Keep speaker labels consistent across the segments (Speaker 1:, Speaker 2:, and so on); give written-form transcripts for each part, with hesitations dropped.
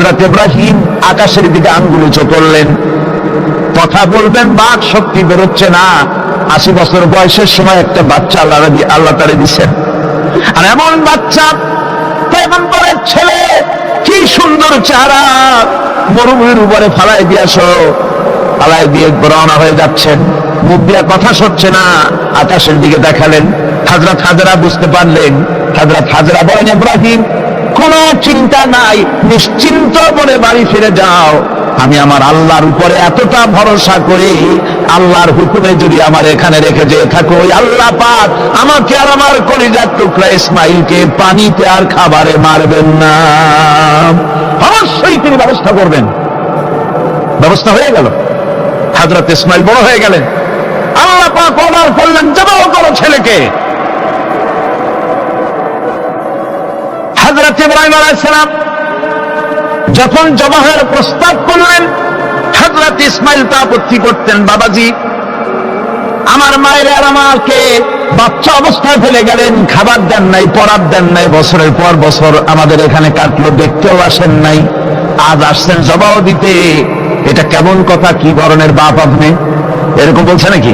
Speaker 1: হযরত ইব্রাহিম আকাশের দিকে আঙ্গুল উঁচু করলেন। কথা বলবেন, বাক শক্তি বেরোচ্ছে না। 80 বছর বয়সের সময় একটা বাচ্চা আল্লাহ তাআলা দিচ্ছেন। আর এমন বাচ্চা, পয়গম্বরের ছেলে, কি সুন্দর চেহারা, মরুভূমির উপরে ফালাই দিয়েছো, ফালাই দিয়ে রওনা হয়ে যাচ্ছেন। মুখ দিয়ে কথা সরছে না, আকাশের দিকে দেখালেন। হযরত হাজরা বুঝতে পারলেন। হযরত হাজরা বলেন, ইব্রাহিম কোনো চিন্তা নাই, নিশ্চিন্ত মনে বাড়ি ফিরে যাও। আমি আমার আল্লাহর উপরে এতটা ভরসা করি, আল্লাহর হুকুমে যদি আমার এখানে রেখে যেয়ে থাকো, ওই আল্লাহ পাক আমাকে আর আমার কলিজার টুকরা ইসমাইলকে পানিতে আর খাবারে মারবেন না, অবশ্যই তিনি ব্যবস্থা করবেন। ব্যবস্থা হয়ে গেল। হযরত ইসমাইল বড় হয়ে গেলেন। আল্লাহ পাক অর্ডার করলেন, জবাহ করো ছেলেকে। হযরত ইব্রাহিম আলাইহিস সালাম যখন জবাহের প্রস্তাব করলেন, হযরত ইসমাইল তা আপত্তি করতেন, বাবাজি আমার মায়ের আর আমাকে বাচ্চা অবস্থায় ফেলে গেলেন, খাবার দেন নাই, পরার দেন নাই, বছরের পর বছর আমাদের এখানে কাটলো, দেখতেও আসেন নাই, আজ আসছেন জবাহ দিতে, এটা কেমন কথা? কি ধরনের বাপ আপনি? এরকম বলছে নাকি?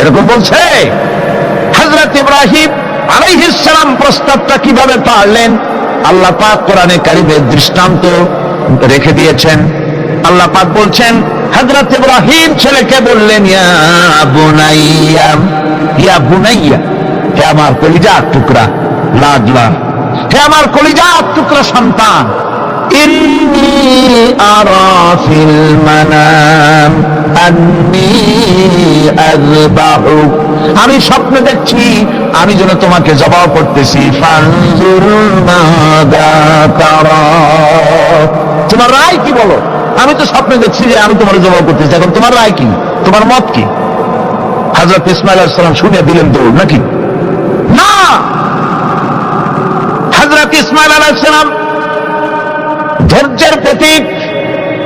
Speaker 1: এরকম বলছে। হযরত ইব্রাহিম আলাইহিস সালাম প্রস্তাবটা কিভাবে পারলেন? আল্লাহ পাক কোরআনে কারিমে দৃষ্টান্ত রেখে দিয়েছেন। আল্লাহ পাক বলছেন, হযরত ইব্রাহিম ছেলেকে বললেন, ইয়া বুনাইয়া, ইয়া বুনাইয়া, হে আমার কলিজার টুকরা লাডলা, হে আমার কলিজার টুকরা সন্তান, ইন্নী আরা ফিল মানাম আন্নী আযবাহু, আমি স্বপ্নে দেখছি আমি যেন তোমাকে জবাহ করতেছি। ফানজুর মাযা তারা, তোমার রায় কি বলো? আমি তো স্বপ্নে দেখছি যে আমি তোমার জবাহ করতেছি, এখন তোমার রায় কি, তোমার মত কি? হযরত ইসমাঈল আলাইহিস সালাম শুনে দিলেন দৌড়, নাকি না? হযরত ইসমাঈল আলাইহিস সালাম ধৈর্যের প্রতীক,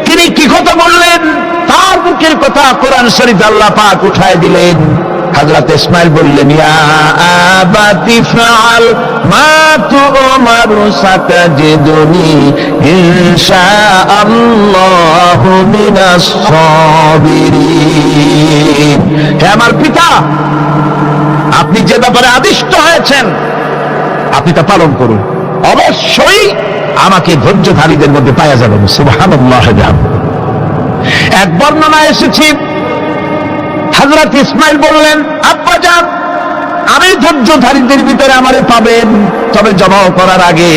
Speaker 1: তিনি কি কথা বললেন? তার মুখের কথা কোরআন শরীফে আল্লাহ পাক উঠায় দিলেন। হযরত ইসমাঈল বললেন, ইয়া আবাতি ফাআল মা তু'মারু সাতাজিদুনি ইনশাআল্লাহু মিনাস সাবিরিন, হে আমার পিতা, আপনি যে ব্যাপারে আদিষ্ট হয়েছেন আপনি তা পালন করুন, অবশ্যই আমাকে ধৈর্যধারীদের মধ্যে পাওয়া যাবেন। সুবহানাল্লাহ। এক বর্ণনা এসেছে, হযরত ইসমাঈল বললেন, আব্বাজান আমি ধৈর্যধারীদের ভিতরে আমারে পাবেন, তবে জবাহ করার আগে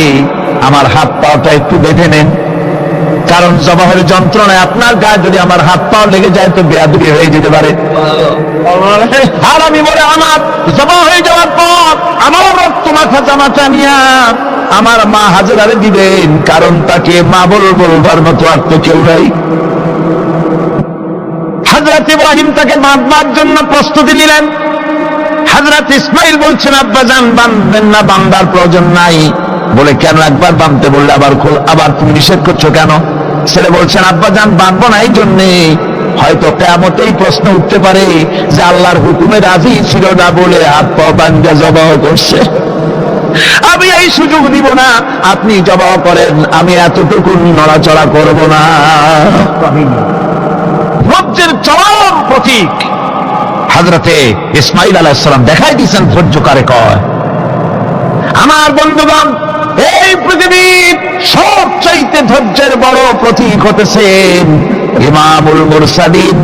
Speaker 1: আমার হাত পাটা একটু বেঁধে নেন, কারণ জবাহের যন্ত্রণায় আপনার গায়ে যদি আমার হাত পা লেগে যায় তো বেয়াদবি হয়ে যেতে পারে। আর আমি বলে আমার জবাহ হয়ে যাওয়ার পর আমার রক্ত মাখা জামাটা নিয়ে আমার মা হাজরারে দিবেন, কারণ তাকে মা বলবার মতো আর তো কেউ নাই। হযরত ইব্রাহিম তাকে বাঁধবার জন্য প্রস্তুতি নিলেন। হযরত ইসমাঈল বলছেন, আব্বাজান বাঁধবেন না, বাঁধার প্রয়োজন নাই। বলে, কেন? একবার বাঁধতে বললে আবার তুমি নিষেধ করছো কেন? ছেলে বলছেন, আব্বাজান বাঁধবো না এই জন্যে, হয়তো কিয়ামতেই প্রশ্ন উঠতে পারে যে আল্লাহর হুকুমে রাজি ছিল না বলে হাত পা বাঁধা জবাহ করছে, আমি এই সুযোগ দিব না, আপনি জবাহ করেন, আমি এতটুকু নড়াচড়া করব না। ধৈর্যের চরম প্রতীক হযরতে ইসমাঈল আলাইহিস সালাম দেখাই দিয়েছেন ধৈর্য কারে কয়। আমার বন্ধুগণ, এই পৃথিবীর সবচাইতে ধৈর্যের বড় প্রতীক হতেছেন ইমামুল মুরসালিন,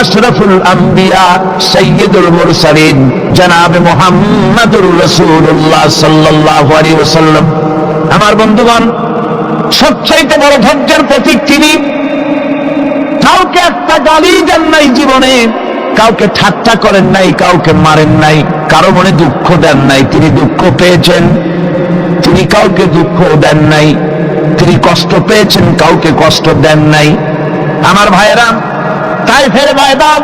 Speaker 1: আশরাফুল আম্বিয়া, সাইয়্যিদুল মুরসালিন, জনাবে মুহাম্মদুর রাসূলুল্লাহ সাল্লাল্লাহু আলাইহি ওয়াসাল্লাম। আমার বন্ধুগণ, সবচাইতে বড় ধৈর্যের প্রতীক তিনি। কাউকে একটা গালি দেন নাই জীবনে, কাউকে ঠাট্টা করেন নাই, কাউকে মারেন নাই, কারো মনে দুঃখ দেন নাই, তিনি দুঃখ পেয়েছেন। তিনি কাউকে দুঃখ দেন নাই, তিনি কষ্ট পেয়েছেন, কাউকে কষ্ট দেন নাই। আমার ভাইয়েরা, তায়েফের ময়দান,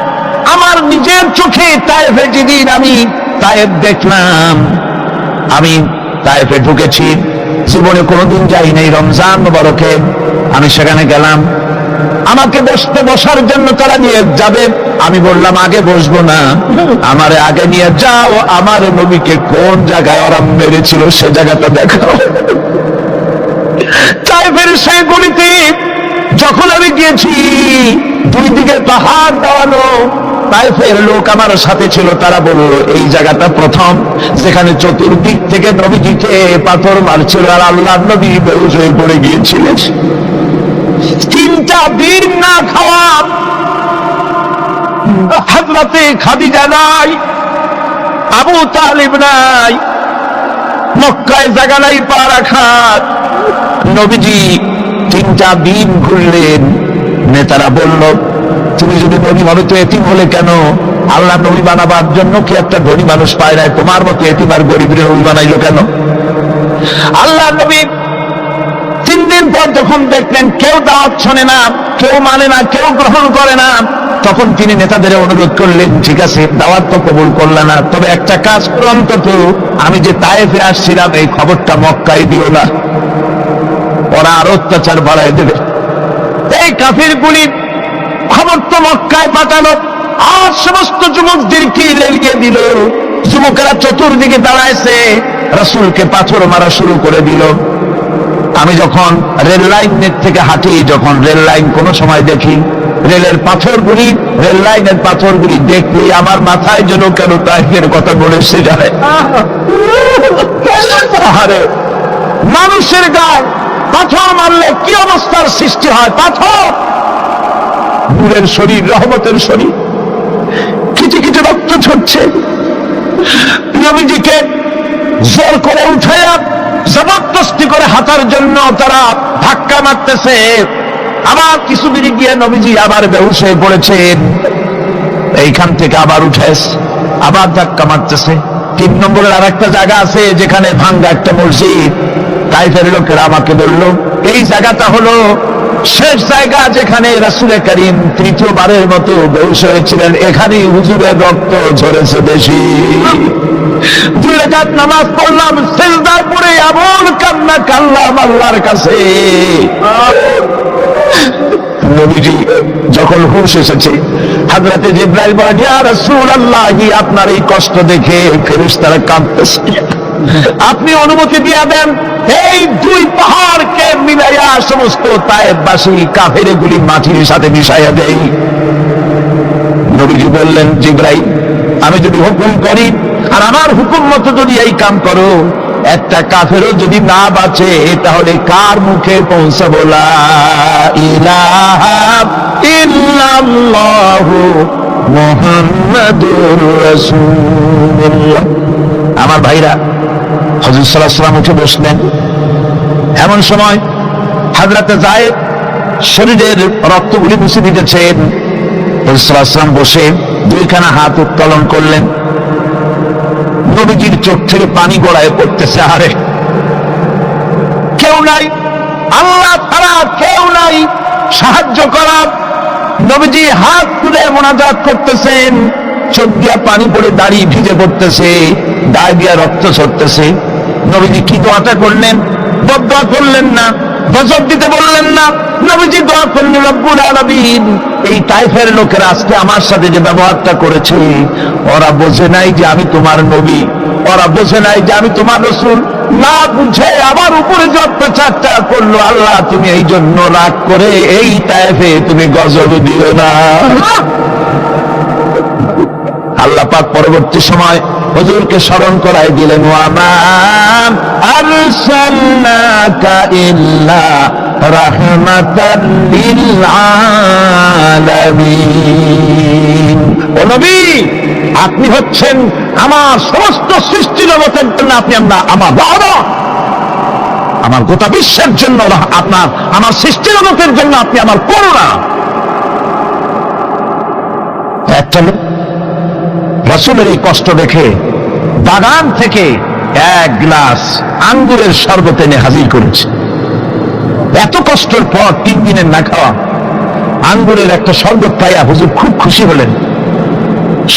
Speaker 1: আমার নিজের চোখে তায়েফে যেদিন আমি তায়েফ দেখলাম, আমি তায়েফে ঢুকেছি, জীবনে কোনোদিন যাই নাই, রমজান মুবারকে আমি সেখানে গেলাম। আমাকে বসার জন্য তারা নিয়ে যাবে, আমি বললাম আগে বসবো না, আমারে আগে নিয়ে যাও, আমার নবীকে কোন জায়গায় ওরা মেরেছিল সে জায়গাটা দেখাও। তায়েফের সেই গলিতে গিয়েছি, দুই দিকে পাহাড় দেওয়ানো। তায়েফের লোক আমার সাথে ছিল, তারা বলল এই জায়গাটা প্রথম যেখানে চতুর্দিক থেকে নবীজিকে পাথর মারছিল আর আল্লাহর নবী বেহুশ হয়ে পড়ে গিয়েছিলেন। 3টা দিন না খাওয়া, হযরতে খাদিজা নাই, আবু তালিব নাই, মক্কায় জায়গা নাই পা রাখার। নবীজি 3টা দিন ঘুরলেন। নেতারা বলল তুমি যদি নবী হবে তো এতিম হলে কেন? আল্লাহ নবী বানাবার জন্য কি একটা ধনী মানুষ পায় নাই? তোমার মতো এতিম আর গরিবের নবী বানাইলো কেন? আল্লাহ নবী 3 দিন পর যখন দেখলেন কেউ দাওয়াত শোনে না, কেউ মানে না, কেউ গ্রহণ করে না, তখন তিনি নেতাদের অনুরোধ করলেন ঠিক আছে দাওয়াত তো কবুল করলে না, তবে একটা কাজ করো, অন্তত আমি যে তায়েফে আসছিলাম এই খবরটা মক্কায় দিও না, ওরা আর অত্যাচার বাড়ায় দেবে। এই কাফিরগুলি খবর তো মক্কায় পাঠালো, আর সমস্ত যুবকদেরকে লেলিয়ে দিল। যুবকেরা চতুর্দিকে দাঁড়াইছে, রাসূলকে পাথর মারা শুরু করে দিল। আমি যখন রেল লাইনের থেকে হাঁটি, যখন রেল লাইন কোনো সময় দেখি, রেলের পাথরগুলি, রেল লাইনের পাথরগুলি দেখলে আমার মাথায় যেন কেন তাইফের কথা বলে এসে যায়। আরে মানুষের গায়ে পাথর মারলে কি অবস্থার সৃষ্টি হয়? পাথর নূরের শরীর, রহমতের শরীর, কিছু কিছু রক্ত ছড়ছে। নবীজিকে জোর করে উঠাইয়া জবরদস্তি করে হাঁটার জন্য তারা ধাক্কা মারতেছে। আবার কিছুদিন গিয়ে নবীজি আবার বেহুশ হয়ে পড়েছেন, এইখান থেকে আবার উঠেস, আবার ধাক্কা মারতেছে। 3 নম্বরের আর একটা জায়গা আছে যেখানে ভাঙ্গা একটা মসজিদ। তাইফের লোকেরা আমাকে বলল এই জায়গাটা হলো শেষ জায়গা যেখানে রাসূল করিম 3য়বারের মতো বেহুশ হয়েছিলেন, এখানেই হুজুরের রক্ত ঝরেছে বেশি। 2 রাকাত নামাজ পড়লাম, সিজদায় পড়ে এমন কান্না কাঁদলাম আল্লাহর কাছে। নবীজি যখন হুঁশ এসেছে, হযরতে জিবরাইল বলেন ইয়া রাসূলুল্লাহ, আপনার এই কষ্ট দেখে ফেরেশতারা কাঁদতেছে, আপনি অনুমতি দিয়ে দেন এই 2 পাহাড়কে মিলাইয়া সমস্ত তায়েফবাসী কাফেরগুলি মাটির সাথে মিশাইয়া দেই। নবীজি বললেন জিবরাইল, আমি যদি হুকুম করি আর আমার হুকুম মতো যদি এই কাম করো, একটা কাফেরও যদি না বাঁচে তাহলে কার মুখে পৌঁছাবো লা ইলাহা ইল্লাল্লাহু মুহাম্মাদুর রাসূলুল্লাহ। আমার ভাইরা, হযরত সাল্লাল্লাহু আলাইহি ওয়াসাল্লাম উঠে বসলেন। এমন সময় হযরতে যায়েদ শরীরের রক্তগুলি মুছে দিতেছেন। হযরত সাল্লাল্লাহু আলাইহি ওয়াসাল্লাম বসে 2খানা হাত উত্তোলন করলেন। নবীজির চোখ থেকে পানি গড়ায় পড়তেছে। আরে কেউ নাই, আল্লাহ ছাড়া কেউ নাই সাহায্য করার। নবীজি হাত তুলে মোনাজাত করতেছেন, চোখ দিয়া পানি পড়ে দাড়ি ভিজে পড়তেছে, গায়ে দিয়া রক্ত ঝরতেছে। নবীজি কি দোয়াটা করলেন? বদদোয়া করলেন না, গজব দিতে বললেন না। নবীজি দোয়া করলেন রব্বুল আলামিন, এই তায়েফের লোকেরা আজকে আমার সাথে যে ব্যবহারটা করেছে, ওরা বোঝে নাই যে আমি তোমার নবী, ওরা বোঝে নাই যে আমি তোমার রাসূল, না বুঝে আমার উপরে যে অত্যাচারটা করলো, আল্লাহ তুমি এই জন্য রাগ করে এই তায়েফে তুমি গজব দিও না। আল্লাহ পাক পরবর্তী সময় হুজুরকে স্মরণ করাই দিলেন, ওয়া মা আরসালনাকা ইল্লা রাহমাতাল লিল আলামিন। ও নবী, আপনি হচ্ছেন আমার সমস্ত সৃষ্টি জগতের জন্য, আপনি আমার বাবা, আমার গোটা বিশ্বের জন্য আপনার, আমার সৃষ্টি জগতের জন্য আপনি আমার করুণা। একটা লোক রাসূলের এই কষ্ট দেখে বাগান থেকে 1 গ্লাস আঙ্গুরের শরবত এনে হাজির করেছে। এত কষ্টের পর 3 দিনের না খাওয়া আঙ্গুরের একটা শরবত পাইয়া হুজুর খুব খুশি হলেন।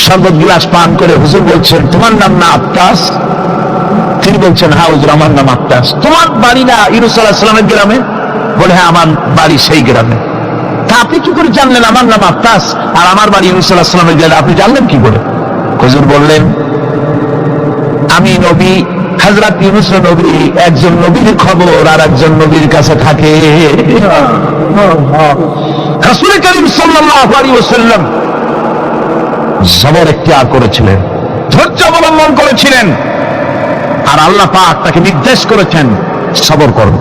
Speaker 1: শরবত গ্লাস পান করে হুজুর বলছেন, তোমার নাম না আত্তাস? তিনি বলছেন, হ্যাঁ হুজুর আমার নাম আত্তাস। তোমার বাড়ি না ইউনূস আলাইহিস সালামের গ্রামে? বলে, হ্যাঁ আমার বাড়ি সেই গ্রামে। তা আপনি কি করে জানলেন আমার নাম আত্তাস আর আমার বাড়ি ইউনূস আলাইহিস সালামের গ্রামে? আপনি জানলেন কি করে? হুজুর বললেন, আমি নবী হযরত ইউনূস নবী একজন নবীর খবর আর একজন নবীর কাছে থাকে। রাসূল করিম সাল্লাল্লাহু আলাইহি ওয়াসাল্লাম সবর ইখতিয়ার করেছিলেন, ধৈর্য অবলম্বন করেছিলেন, আর আল্লাহ পাক তাকে নির্দেশ করেছেন সবর করো।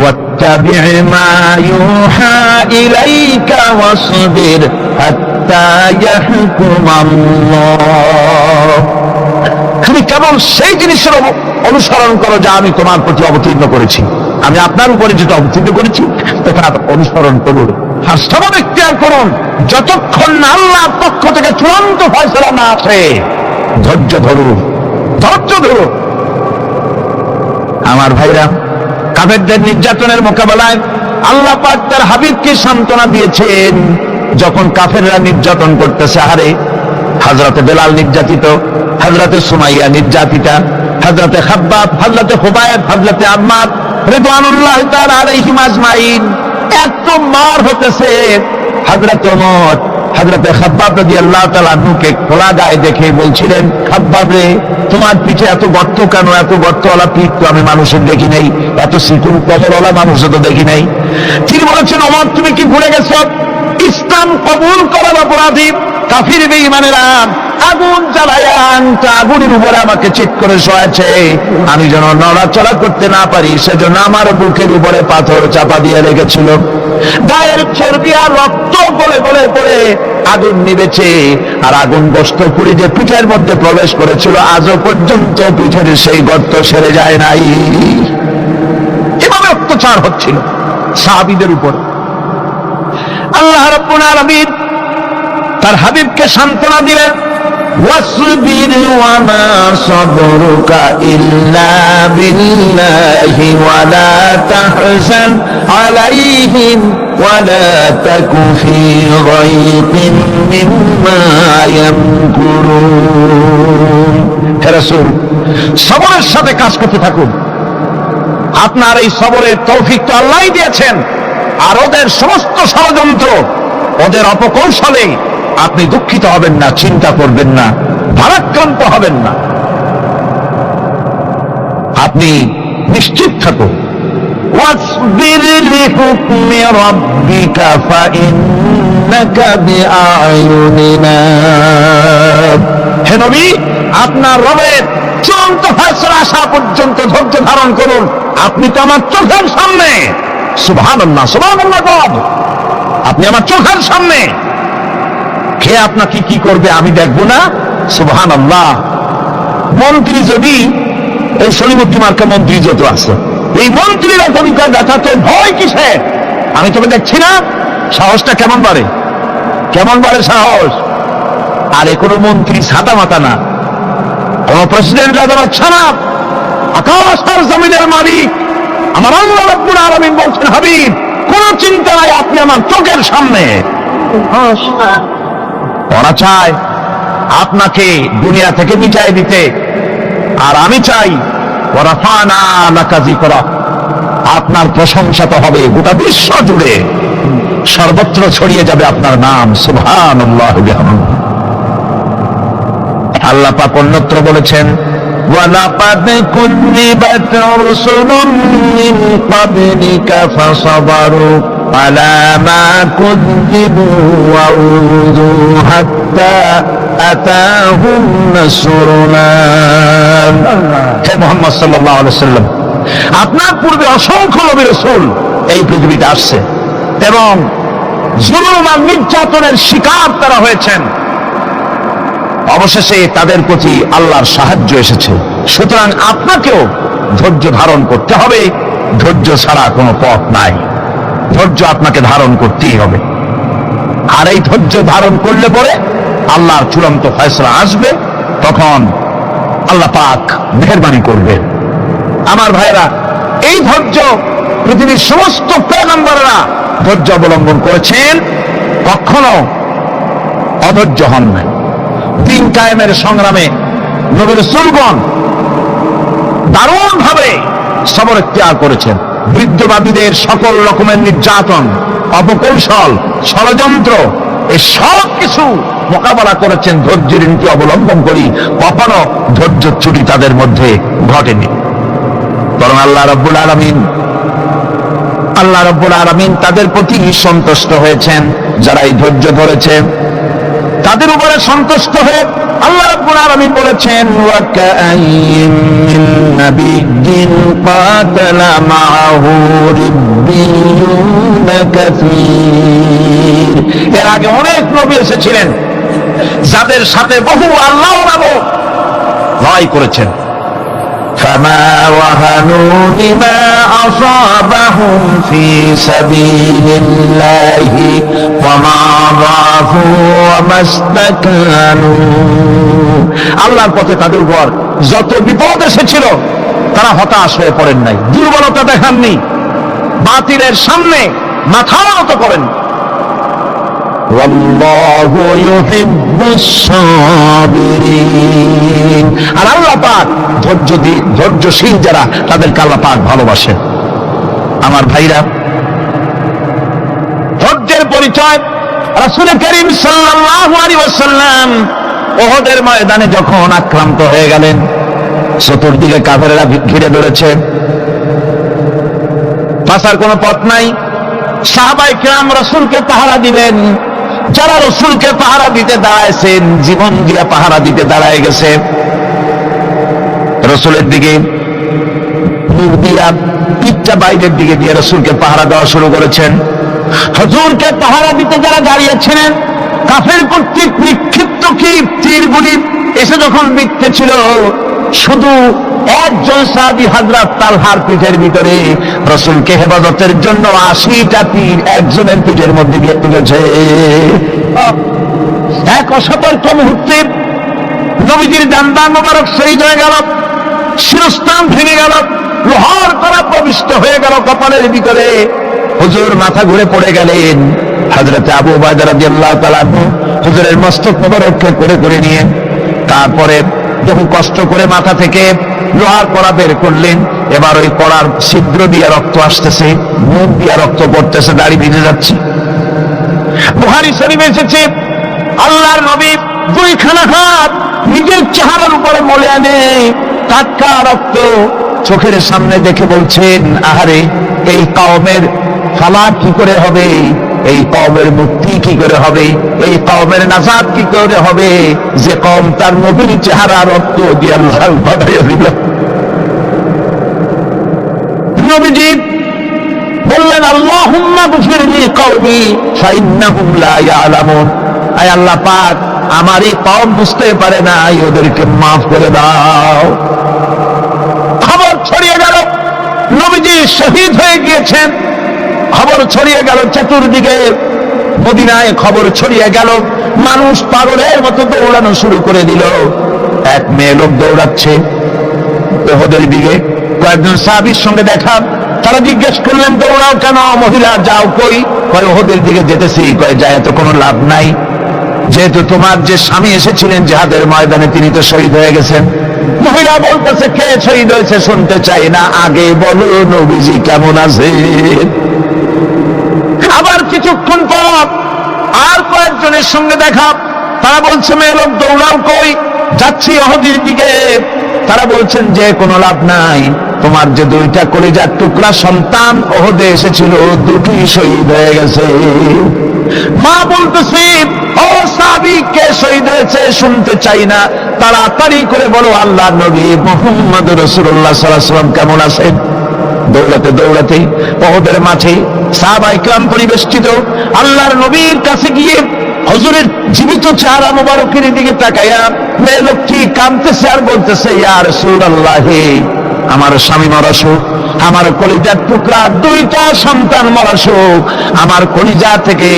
Speaker 1: واتبع ما يوحى إليك واصبر حتى يحكم الله। তুমি কেবল সেই জিনিসের অনুসরণ করো যা আমি তোমার প্রতি অবতীর্ণ করেছি, আমি আপনার উপরে যেটা অবতীর্ণ করেছি তার অনুসরণ করুন, আর সবর ইখতিয়ার করুন যতক্ষণ না আল্লাহর পক্ষ থেকে চূড়ান্ত ফয়সালা না আসে। ধৈর্য ধরুন, ধৈর্য ধরুন। আমার ভাইরা, কাফেরদের নির্যাতনের মোকাবেলায় আল্লাহ পাক তার হাবিবকে সান্ত্বনা দিয়েছেন। যখন কাফেররা নির্যাতন করতেছে, আরে হযরতে বেলাল নির্যাতিত, হযরতে সুমাইয়া নির্যাতিতা, হযরতে খাব্বাব, হযরতে খুবাইব, হযরতে আম্মার রিদওয়ানুল্লাহি তাআলা আলাইহিম আজমাইন এত মার হতেছে। হযরত ওমর হযরতে খাব্বাব রাদিয়াল্লাহু তাআলা আনহুকে খোলা গায়ে দেখে বলছিলেন, খাব্বাব রে, তোমার পিঠে এত গর্ত কেন? এত গর্তওয়ালা পিঠ তো আমি মানুষের দেখি নাই, এত সিকুর কবরওয়ালা মানুষও তো দেখি নাই। তিনি বলেছেন, ওমর তুমি কি ভুলে গেছো? ইসলাম কবুল করার অপরাধী কাফির বেঈমানেরা আগুন জ্বালায়া আগুনের উপরে আমাকে চিৎ করে শোয়াছে, আমি যেন নড়াচড়া করতে না পারি সেজন্য আমার বুকের উপরে পাথর চাপা দিয়ে রেখেছিল। গায়ের চর্বি আর রক্ত গলে গলে পড়ে আগুন নিবেছে, আর আগুন গোশত পুড়ে যে পিঠের মধ্যে প্রবেশ করেছিল আজও পর্যন্ত পিঠের সেই গর্ত সেরে যায় নাই। এভাবে অত্যাচার হচ্ছিল সাহাবীদের উপর। আল্লাহ রাব্বুল আলামিন তার হাবিবকে সান্ত্বনা দিলেন, ওয়াসবির ওয়া মা সাবরুকা ইল্লা বিল্লাহি ওয়া লা তাহজান আলাইহিম ওয়া লা তাকু ফি গায়তিন মিম্মা ইয়ামকুরুন। হে রাসূল, সবরের সাথে কাজ করতে থাকুন। আপনার এই সবরের তৌফিক তো আল্লাহই দিয়েছেন, আর ওদের সমস্ত ষড়যন্ত্র, ওদের অপকৌশলে আপনি দুঃখিত হবেন না, চিন্তা করবেন না, ভারাক্রান্ত হবেন না। আপনি নিশ্চিত থাকুন। ওয়াসবির লিহুকমি রাব্বিকা ফাইন্নাকা বিআয়ুনিনা। হে নবী, আপনার রবের চূড়ান্ত ফয়সালা আসা পর্যন্ত ধৈর্য ধারণ করুন। আপনি তো আমার চোখের সামনে। সুবহানাল্লাহ, সুবহানাল্লাহ। আপনি আমার চোখের সামনে। কে আপনাকে কি করবে আমি দেখবো না? সুবহানাল্লাহ। মন্ত্রী যদি, এই সলিমুদ্দিন মার্কা মন্ত্রী যত আছে, এই মন্ত্রীরা ভূমিকা দেখাতে ভয় কিসে? আমি তোকে দেখছি না? সাহসটা কেমন বাড়ে, কেমন বাড়ে সাহস। আর এ কোনো মন্ত্রী ছাতা মাতা না, কোন প্রেসিডেন্ট রাজা না, আকাশ আর জমিনের মালিক আমার আল্লাহ রাব্বুল আলামিন বলছেন, হাবিব কোন চিন্তা নাই, আপনি আমার চোখের সামনে। ওরা চায় আপনাকে দুনিয়া থেকে মিটাই দিতে, আর আমি চাই ওয়ারাফানা লাকা যিকরা, আপনার প্রশংসা তো হবে গোটা বিশ্ব জুড়ে, সর্বত্র ছড়িয়ে যাবে আপনার নাম। সুবহানাল্লাহ। আল্লাহ পাক অন্যত্র বলেছেন, ওয়ালাকাদ কুযযিবাত রাসূলুম মিন ক্বাবলিকা ফাসাবারু আলা মা কুযযিবু ওয়া উযু হাত্তা আতাহুম নাসরুনা। হে মুহাম্মদ সাল্লাল্লাহু আলাইহি ওয়াসাল্লাম, আপনার পূর্বে অসংখ্য নবী রাসূল এই পৃথিবীতে আসছে এবং জুলুম আর নির্যাতনের শিকার তারা হয়েছেন। অবশেষে তাদের প্রতি আল্লাহর সাহায্য এসেছে। সুতরাং আপনাকেও ধৈর্য ধারণ করতে হবে, ধৈর্য ছাড়া কোনো পথ নাই। ধৈর্য আপনাকে ধারণ করতেই হবে, আর এই ধৈর্য ধারণ করলে পরে আল্লাহর চূড়ান্ত ফয়সালা আসবে, তখন আল্লাহ পাক মেহেরবানি করবেন। আমার ভাইরা, এই ধৈর্য পৃথিবীর সমস্ত পয়গম্বররা ধৈর্য অবলম্বন করেছেন, কখনো অধৈর্য হন নাই। দিন কায়েমের সংগ্রামে নবী রাসূলগণ দারুণ ভাবে সবর ইখতিয়ার করেছেন। বিদ্রোহীদের সকল রকমের নির্যাতন, অপকৌশল, ষড়যন্ত্র এই সব কিছু মোকাবেলা করেছেন ধৈর্যের নীতি অবলম্বন করি, কখনো ধৈর্য চ্যুতি তাদের মধ্যে ঘটেনি। বরং আল্লাহ রাব্বুল আলামিন তাদের প্রতি সন্তুষ্ট হয়েছেন। যারা এই ধৈর্য ধরেছে তাদের উপরে সন্তুষ্ট হয়ে আল্লাহ রাব্বুল আলামিন বলেছেন, ওয়া কাআইয়িন মিন নাবিয়্যিন কাতালা মাআহু রিব্বিয়ুন কাসীর। এর আগে অনেক নবী এসেছিলেন যাদের সাথে বহু আল্লাহ লড়াই করেছেন। فما وهنوا لما أصابهم في سبيل الله وما ضعفوا وما استكانوا। আল্লাহর পথে তাদের উপর যত বিপদ এসেছিল তারা হতাশ হয়ে পড়েন নাই, দুর্বলতা দেখাননি, বাতিলের সামনে মাথা নত করেন। ওয়াল্লাহু ইউহিব্বুস সাবিরিন। আর আল্লাহ পাক ধৈর্যশীল যারা তাদেরকে আল্লাহ পাক ভালোবাসেন। আমার ভাইরা, ধৈর্যের পরিচয় রাসূল করিম সাল্লাল্লাহু আলাইহি ওয়াসাল্লাম উহুদের ময়দানে যখন আক্রান্ত হয়ে গেলেন, চতুর্দিকে কাফেররা ঘিরে ধরেছে, বাঁচার কোনো পথ নাই। সাহাবায়ে কেরাম রাসূলকে পাহারা দিলেন। যারা রাসূলকে পাহারা দিতে দাঁড়াইছেন, জীবন দিয়ে পাহারা দিতে দাঁড়ায় গেছে, রাসূলের দিকে মুখ দিয়া পিঠটা বাইরের দিকে দিয়ে রাসূলকে পাহারা দেওয়া শুরু করেছেন। হুজুরকে পাহারা দিতে যারা দাঁড়িয়েছিলেন, কাফের কর্তৃক নিক্ষিপ্ত কি তীরগুলি এসে যখন বিঁধতেছিল, শুধু একজন সাহাবী হযরত তালহার পিঠের ভিতরে রাসূলকে হেফাজতের জন্য 80টা তীর একজনের পিঠের মধ্যে গিয়ে তুলেছে। এক অসতর্ক মুহূর্তে নবীজির ডান্ডা মোবারক শহীদ হয়ে গেল, শিরস্থান ভেঙে গেল, লোহার কড়া প্রবিষ্ট হয়ে গেল কপালের ভিতরে। হুজুর মাথা ঘুরে পড়ে গেলেন। হযরত আবু উবাইদা রাদিয়াল্লাহু তাআলা হুজুরের মস্তক মোবারককে করে নিয়ে তারপরে বহু কষ্ট করে মাথা থেকে লোহার কড়া বের করলেন। এবার ওই কড়ার ছিদ্র দিয়ে রক্ত আসতেছে, মুখ দিয়ে রক্ত পড়তেছে, দাড়ি ভিজে যাচ্ছে। বুখারী শরীফে এসেছে, আল্লাহর নবী দুইখানা হাত নিজের চেহারার উপরে মলে আনে, টাটকা রক্ত চোখের সামনে দেখে বলছেন, আহারে, এই কওমের ফালাক কি করে হবে, এই কওমের মুক্তি কি করে হবে, এই কওমের নাজাত কি করে হবে, যে কওম তার নবীর চেহারা রক্ত দিয়ে আল্লাহ বাঁধাইয়া দিল। নবীজি বললেন, আল্লাহুম্মা গফির লি কওমি ফাইন্নাহুম লা ইয়ালামুন। আয় আল্লাহ পাক, আমার এই কওম বুঝতে পারে না, ওদেরকে মাফ করে দাও। খবর ছড়িয়ে গেল নবীজি শহীদ হয়ে গিয়েছেন। খবর ছড়িয়ে গেল চতুর্দিকে, মদিনায় খবর ছড়িয়ে গেল। মানুষ পাগলের মতো দৌড়ানো শুরু করে দিল। এক মেয়ে লোক দৌড়াচ্ছে উহুদের দিকে, কয়েকজন সাহাবীর সঙ্গে দেখা। তারা জিজ্ঞেস করলেন, দৌড়াও কেন, মহিলা যাও কই? কয় উহুদের দিকে যেতেছি। কয় যায় তো কোনো লাভ নাই, যেহেতু তোমার যে স্বামী এসেছিলেন জিহাদের ময়দানে তিনি তো শহীদ হয়ে গেছেন। মহিলা বলতেছে, কে শহীদ হয়েছে শুনতে চাই না, আগে বলো নবীজি কেমন আছে। আবার কিছুক্ষণ পর আর কয়েকজনের সঙ্গে দেখা। তারা বলছে, মেয়ে লোক দৌড়াও কই? যাচ্ছি উহুদের দিকে। তারা বলছেন, যে কোনো লাভ নাই, তোমার যে দুইটা কলিজার টুকরা সন্তান উহুদে এসেছিল, দুটি শহীদ হয়ে গেছে। মা বলতেছে, ও সাহাবী, কে শহীদ হয়েছে শুনতে চাই না, তাড়াতাড়ি করে বলো আল্লাহর নবী মুহাম্মদ রাসূলুল্লাহ সাল্লাল্লাহু আলাইহি ওয়াসাল্লাম কেমন আছেন। দৌড়াতে দৌড়াতে উহুদের মাঠে সাহাবায়ে কেরাম পরিবেষ্টিত। আল্লাহর নবীর কাছে গিয়ে হুজুরের জীবিত চেহারা মোবারকের দিকে তাকায়া মেয়ে লোকটি কাঁদতেছে আর বলতেছে, ইয়া রাসূলুল্লাহ, আমার স্বামী মারা শোক, আমার কলিজার টুকরা দুইটা সন্তান মারা শোক, আমার কলিজা থেকে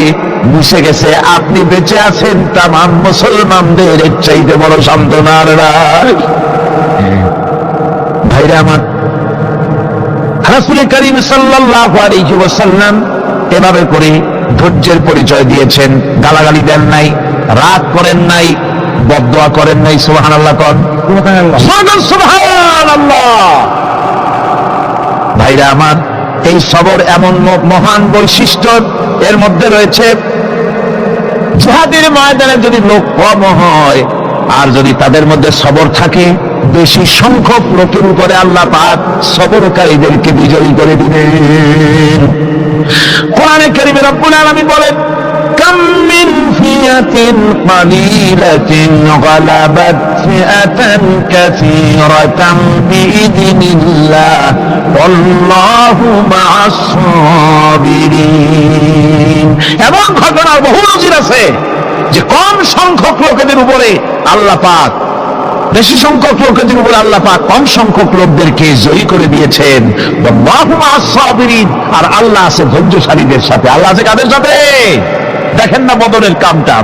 Speaker 1: মুছে গেছে, আপনি বেঁচে আছেন, তামাম মুসলমানদের এর চাইতে বড় সান্ত্বনা আর নাই। ভাইরা আমার, রাসূল করিম সাল্লাল্লাহু আলাইহি ওয়াসাল্লাম এভাবে করে ধৈর্যের পরিচয় দিয়েছেন। গালাগালি দেন নাই, রাগ করেন নাই, বদদোয়া করেন নাই। সুবহানাল্লাহ কোন, সুবহানাল্লাহ। ভাইরা আমার, এই সবর এমন মহান বৈশিষ্ট্য, এর মধ্যে রয়েছে জিহাদের ময়দানে যদি লোক কম হয় আর যদি তাদের মধ্যে সবর থাকে, বেশি সংখ্যক লোকের উপরে আল্লাহ পাক সবরকারীদেরকে বিজয়ী করে দিবেন। কোরআনে কারীমে রব্বুল আলামিন বলেন, কাম মিন ফিয়াতিন কালিলাতিন গালাবাত ফিআতান কাসীরাতান বিইذনিল্লাহ ওয়াল্লাহু মা'আস সাবিরিন। এমন ঘটনার বহু নজির আছে যে কম সংখ্যক লোকেদের উপরে আল্লাহ পাক বেশি সংখ্যক লোকেদের উপরে আল্লাহ পাক কম সংখ্যক লোকদেরকে জয়ী করে দিয়েছেন। ওয়াল্লাহু মা'আস সাবিরিন, আর আল্লাহ আছে ধৈর্যশালীদের সাথে। আল্লাহ আছে কাদের সাথে? দেখেন না বদরের কামটা,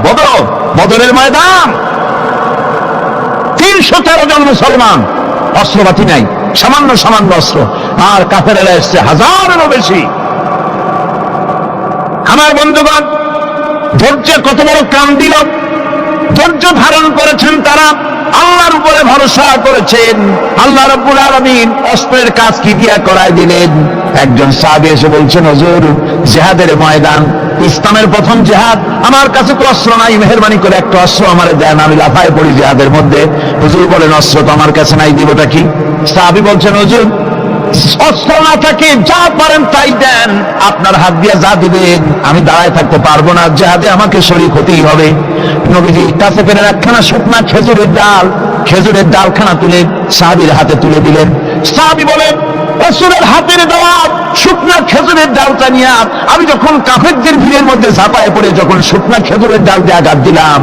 Speaker 1: বদরের ময়দান, 313 জন মুসলমান, অস্ত্রপাতি নাই, সামান্য অস্ত্র, আর কাফেরেরা এসছে হাজারেরও বেশি। আমার বন্ধুগণ, ধৈর্য কত বড় কাম দিল! ধৈর্য ধারণ করেছেন তারা, আল্লাহর উপরে ভরসা করেছেন। আল্লাহ রাব্বুল আলামিন অস্ত্রের কাজ কি দিয়া করায় দিলেন। একজন সাহাবী এসে বলছেন, হুজুর, জিহাদের ময়দান, ইসলামের প্রথম জিহাদ, আমার কাছে তো অস্ত্র নাই, মেহেরবানি করে একটা অস্ত্র আমারে দেন, আমি লাফায় পড়ি জিহাদের মধ্যে। হুজুর বলেন, অস্ত্র তো আমার কাছে নাই, দিবটা কি? সাহাবী বলছেন, হুজুর, অস্ত্র না থাকে যা পারেন তাই দেন, আপনার হাত দিয়ে যা দিবেন আমি দাঁড়ায় থাকতে পারবো না, জিহাদে আমাকে শরীক হতেই হবে। নবীজি কাছে পেলেন একখানা শুকনা খেজুরের ডালখানা তুলে সাহাবীর হাতে তুলে দিলেন। সাহাবী বলেন, রাসূলের হাতের দেওয়া শুকনা খেজুরের ডালটা নিয়ে আমি যখন কাফেরদের ভিড়ের মধ্যে ঝাঁপায় পড়ে যখন শুকনা খেজুরের ডাল দিয়ে আঘাত দিলাম,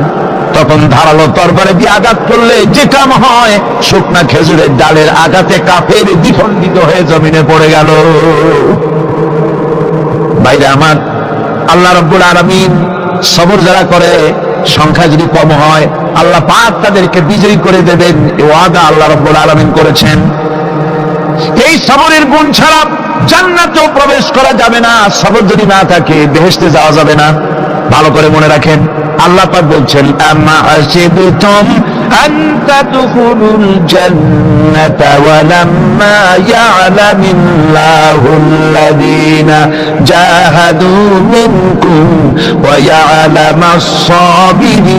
Speaker 1: তখন ধারালো তরবারে দিয়ে আঘাত করলে যে কাম হয়, শুকনা খেজুরের ডালের আঘাতে কাফের দ্বিখণ্ডিত হয়ে জমিনে পড়ে গেল। ভাইরা আমার, আল্লাহ রাব্বুল আলামিন সবর যারা করে, সংখ্যা যদি কম হয়, আল্লাহ পাক তাদেরকে বিজয়ী করে দেবেন, এই ওয়াদা আল্লাহ রাব্বুল আলামিন করেছেন। এই সবরের গুণ ছাড়া জান্নাতেও প্রবেশ করা যাবে না। সবর যদি না থাকে বেহেশতে যাওয়া যাবে না। ভালো করে মনে রাখেন, আল্লাহ পাক বলছেন, আম্মা হাসিবতুম আন তাদখুলুল জান্নাতা ওয়া লাম্মা ইয়া'লামিল্লাহুল্লাযীনা জাহাদু মিনকুম ওয়া ইয়া'লামাস সাবিরিন।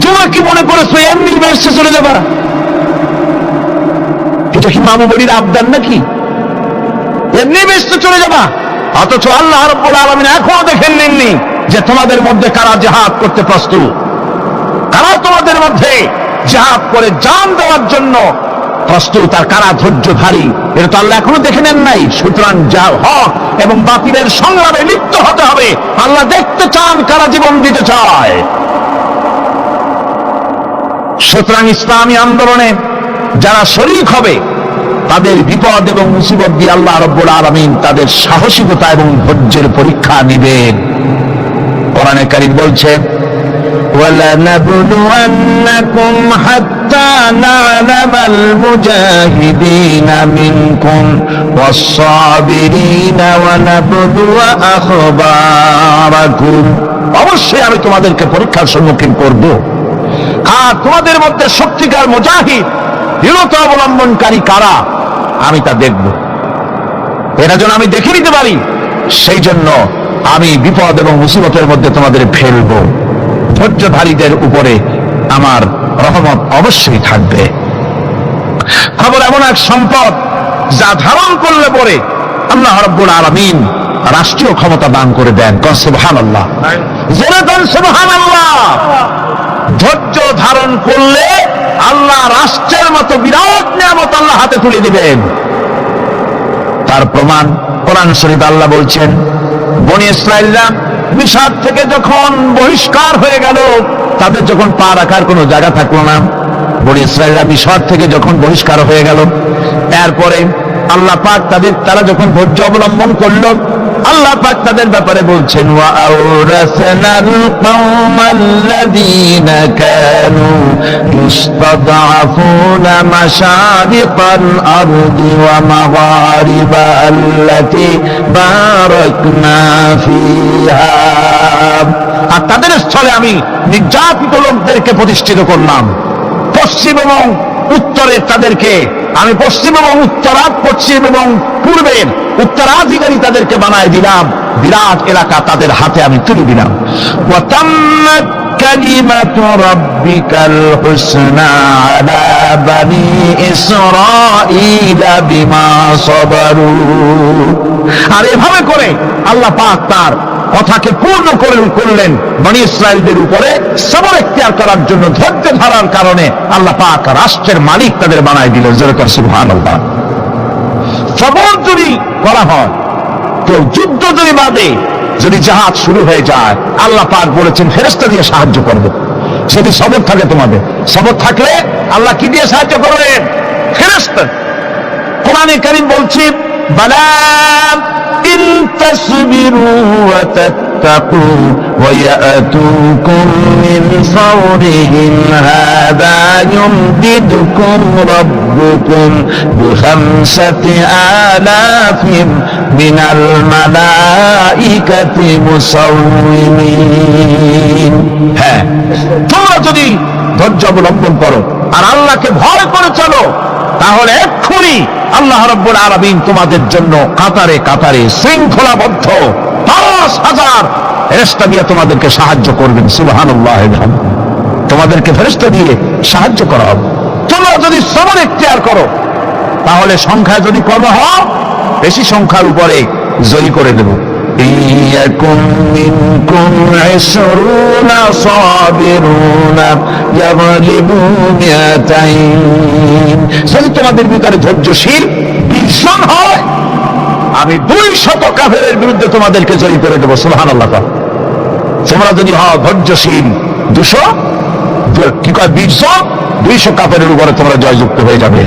Speaker 1: তোমরা কি মনে করেছো এমনি বেহেশতে চলে যাবা? এটা কি মামু বাড়ির আবদার নাকি? এমনি বেহেশতে চলে যাবা? অথচ আল্লাহ রাব্বুল আলামিন এখনো দেখেন নেননি যে তোমাদের মধ্যে কারা জিহাদ করতে প্রস্তুত, কারা তোমাদের মধ্যে জিহাদ করে জান দেওয়ার জন্য প্রস্তুত, আর কারা ধৈর্যধারী, এটা তো আল্লাহ এখনো দেখে নেন নাই। সুতরাং যা হক এবং বাতিলের সংগ্রামে লিপ্ত হতে হবে। আল্লাহ দেখতে চান কারা জীবন দিতে চায়। সুতরাং ইসলামী আন্দোলনে যারা শরীক হবে, তাদের বিপদ এবং মুসিবত দিয়ে আল্লাহ রাব্বুল আলামিন তাদের সাহসিকতা এবং ধৈর্যের পরীক্ষা নেবেন। কোরআনে কারীম বলছে, وَلَنَبْلُوَنَّكُمْ حَتَّى نَعْلَمَ الْمُجَاهِدِينَ مِنكُمْ وَالصَّابِرِينَ وَنَبْلُوَ أَخْبَارَكُمْ। অবশ্যই আমি তোমাদেরকে পরীক্ষার সম্মুখীন করব, আর তোমাদের মধ্যে সত্যিকার মুজাহিদ, দৃঢ়তা অবলম্বনকারী কারা, আমি তা দেখব। এটা যেন আমি দেখে নিতে পারি, সেই জন্য আমি বিপদ এবং মুসিবতের মধ্যে তোমাদের ফেলব। ধৈর্যধারীদের উপরে আমার রহমত অবশ্যই থাকবে। খবর এমন এক সম্পদ যা ধারণ করলে পরে আল্লাহ রাব্বুল আলামিন রাষ্ট্রীয় ক্ষমতা দান করে দেন। সুবহানাল্লাহ, জোরে বলেন সুবহানাল্লাহ। ধৈর্য ধারণ করলে আল্লাহ রাষ্ট্রের মতো বিরাট নিয়ামত আল্লাহ হাতে তুলে দিবেন। তার প্রমাণ কোরআন শরীফে আল্লাহ বলছেন, বনী ইসরাঈলরা মিশর থেকে যখন বহিষ্কার হয়ে গেল, তাদের যখন পা রাখার কোনো জায়গা থাকলো না, বনী ইসরাঈলরা মিশর থেকে যখন বহিষ্কার হয়ে গেল, এরপরে আল্লাহ পাক তারা যখন ধৈর্য অবলম্বন করলো, আল্লাহ পাক তাদের ব্যাপারে বলছেন, ওয়া আওরাসনাল কওমাল্লাযীনা কানু ইস্তাদআফুনা মাশারিকাল আরদি ওয়া মাগারিবা আল্লাতী বারাকনা ফিহা। আর তাদের স্থলে আমি নির্যাতিত লোকদেরকে প্রতিষ্ঠিত করলাম। পশ্চিম এবং উত্তরে তাদেরকে আমি পশ্চিম এবং পশ্চিম এবং পূর্বের উত্তরাধিকারী তাদেরকে বানায় দিলাম। বিরাট এলাকা তাদের হাতে আমি তুলে দিলাম। ওয়া তাম্মাত কালিমাতু রাব্বিকাল হুসনা আলা বানি ইসরাঈলা বিমা সাবারু। আর এভাবে করে আল্লাহ পাক তার কথাকে পূর্ণ করলেন বনি ইসরাইলদের উপরে সবর ইখতিয়ার করার জন্য, ধৈর্য ধরার কারণে আল্লাহ পাক রাষ্ট্রের মালিক তাদের বানায় দিলেন। যেরকম সুবহানাল্লাহ। সবর যদি করা হয়, কেউ যুদ্ধ যদি বাঁধে, যদি জাহাজ শুরু হয়ে যায়, আল্লাহ পাক বলেছেন ফেরেশতা দিয়ে সাহায্য করবে। যদি সবর থাকে, তোমাদের সবর থাকলে আল্লাহ কি দিয়ে সাহায্য করবেন? ফেরেশতা। কোরআনে কারীম বলছে বালা ইন তাসবিরু ওয়া তাত্তাকু ওয়া ইয়াতুকুম মিন ফাওরিহিম হাদা ইউমদিদুকুম রাব্বুকুম বিখামসাতি আলাফিন মিনাল মালাইকাতি মুসাউমিন। হ্যাঁ, তোমরা যদি ধৈর্য অবলম্বন করো আর আল্লাহকে ভয় করে চলো, তাহলে এক্ষুনি আল্লাহ রাব্বুল আলামিন তোমাদের জন্য কাতারে কাতারে শৃঙ্খলাবদ্ধ ৫,০০০ ফেরেশতা দিয়ে তোমাদেরকে সাহায্য করবেন। সুবহানাল্লাহ। তোমাদেরকে ফেরেশতা দিয়ে সাহায্য করা হবে। তোমরা যদি সবর ইখতিয়ার করো, তাহলে সংখ্যা যদি কম হয়, বেশি সংখ্যার উপরে জয়ী করে দেব। ইয়াকুম মিনকুম ২০ সাবিরুনা ইয়াগলিবু মিআতাইন। যদি তোমাদের ভিতরে ধৈর্যশীল ২০ জন হয়, আমি ২০০ কাফেরের বিরুদ্ধে তোমাদেরকে জয়ী করে দেবো। সুবহানাল্লাহ। তোমরা যদি হও ধৈর্যশীল ২০০, কি কয় ২০ জন, ২০০ কাফেরের উপরে তোমরা জয়যুক্ত হয়ে যাবে।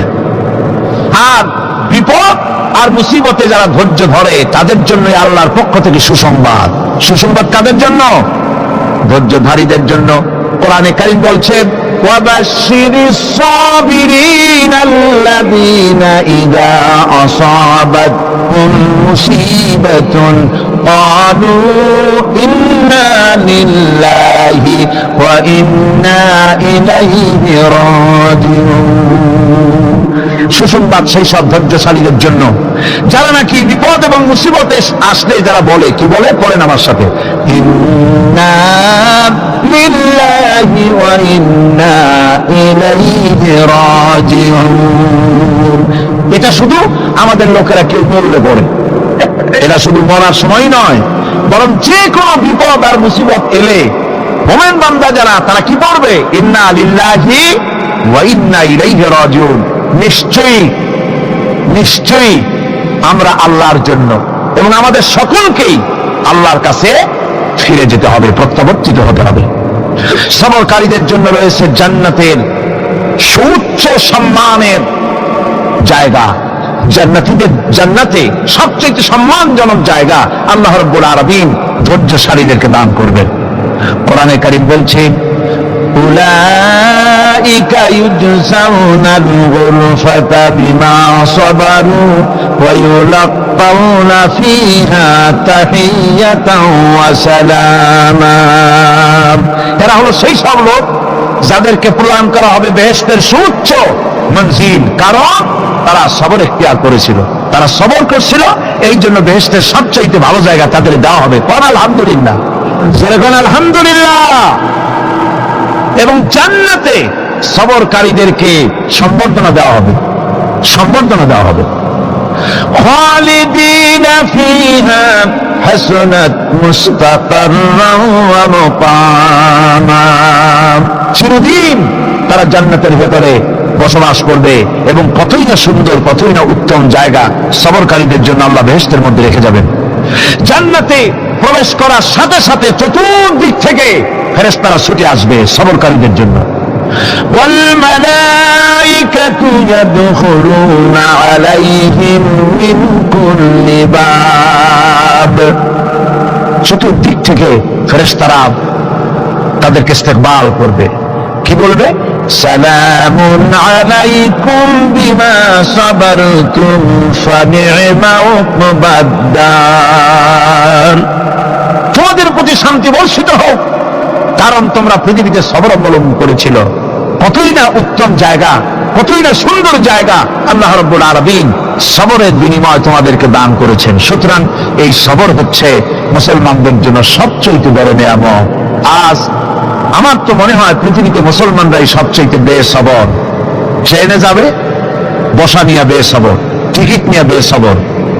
Speaker 1: আর বিপদ আর মুসিবতে যারা ধৈর্য ধরে, তাদের জন্য আল্লাহর পক্ষ থেকে সুসংবাদ। সুসংবাদ কাদের জন্য? ধৈর্যধারীদের জন্য। কোরআনে কারীম বলছেন ওয়াবাশশিরিস সাবিরিনাল্লাযীনা ইযা আসাবাতহুম মুসিবাতুন ক্বালু ইন্না লিল্লাহি ওয়া ইন্না ইলাইহি রাজিউন। সুসংবাদ সেই সব ধৈর্যশালীদের জন্য যারা নাকি বিপদ এবং মুসিবতে আসলে যারা বলে, কি বলে? পড়েন আমার সাথে, ইন্না লিল্লাহি ওয়া ইন্না ইলাইহি রাজিউন। এটা শুধু আমাদের লোকেরা কেউ বললে পড়ে, এটা শুধু মরার সময় নয়, বরং যে কোনো বিপদ আর মুসিবত এলে মুমিন বান্দা যারা, তারা কি পড়বে? ইন্না লিল্লাহি ওয়া ইন্না ইলাইহি রাজিউন। নিশ্চয়ই নিশ্চয়ই আমরা আল্লাহর জন্য এবং আমাদের সকলকেই আল্লাহর কাছে ফিরে যেতে হবে, প্রত্যাবর্তিত হতে হবে। সবরকারীদের জন্য রয়েছে জান্নাতের সুউচ্চ সম্মানের জায়গা। জান্নাতে সবচেয়ে সম্মানজনক জায়গা আল্লাহ রাব্বুল আলামিন ধৈর্যশালীদেরকে দান করবেন। কোরআনে কারীম বলছে উলাইকা ইউজসাউনাল গুরফাতা বিমা সাবারু ওয়া ইউলাক্কাউনা ফিহা তাহিয়াতাও ওয়া সালামা। এরা হলো সেই সব লোক যাদেরকে প্রদান করা হবে বেহেশতের সুউচ্চ মঞ্জিল, কারণ তারা সবর ইখতিয়ার করেছিল, তারা সবর করছিল, এই জন্য বেহেশতের সবচেয়ে ভালো জায়গা তাদের দেওয়া হবে। কোন আলহামদুলিল্লাহ, যেরকম আলহামদুলিল্লাহ। এবং জান্নাতে সবরকারীদেরকে সম্বর্ধনা দেওয়া হবে, সম্বর্ধনা দেওয়া হবে। খালিদিনা ফিহা হাসনাত মুস্তাকাররান ওয়া মুকামা। চিরদিন তারা জান্নাতের ভেতরে বসবাস করবে এবং কতই না সুন্দর, কতই না উত্তম জায়গা সবরকারীদের জন্য আল্লাহ বেহেশতের মধ্যে রেখে যাবেন। জান্নাতে প্রবেশ করার সাথে সাথে চতুর্দিক থেকে ফেরেশতারা ছুটে আসবে সবরকারীদের জন্য। ওয়াল মালাইকাতু ইয়াদখুলুনা আলাইহিম মিন কুল্লি বাব। চতুর্দিক থেকে ফেরেশতারা তাদেরকে ইস্তেকবাল করবে। কি বলবে? সালামুন আলাইকুম বিমা সাবারতুম ফানি'মা উকবাদ। তোমাদের প্রতি শান্তি বর্ষিত হোক, কারণ তোমরা পৃথিবীতে সবর অবলম্বন করেছিল। কতই না উত্তম জায়গা, কতই না সুন্দর জায়গা আল্লাহ রাব্বুল আলামিন সবরের বিনিময় তোমাদেরকে দান করেছেন। সুতরাং এই সবর হচ্ছে মুসলমানদের জন্য সবচেয়ে বড় নিয়ামত। আজ আমার তো মনে হয় পৃথিবীতে মুসলমানরাই সবচেয়ে বেসবর। ট্রেনে যাবে, বসা নিয়ে বেসবর, টিকিট নিয়ে বেসবর,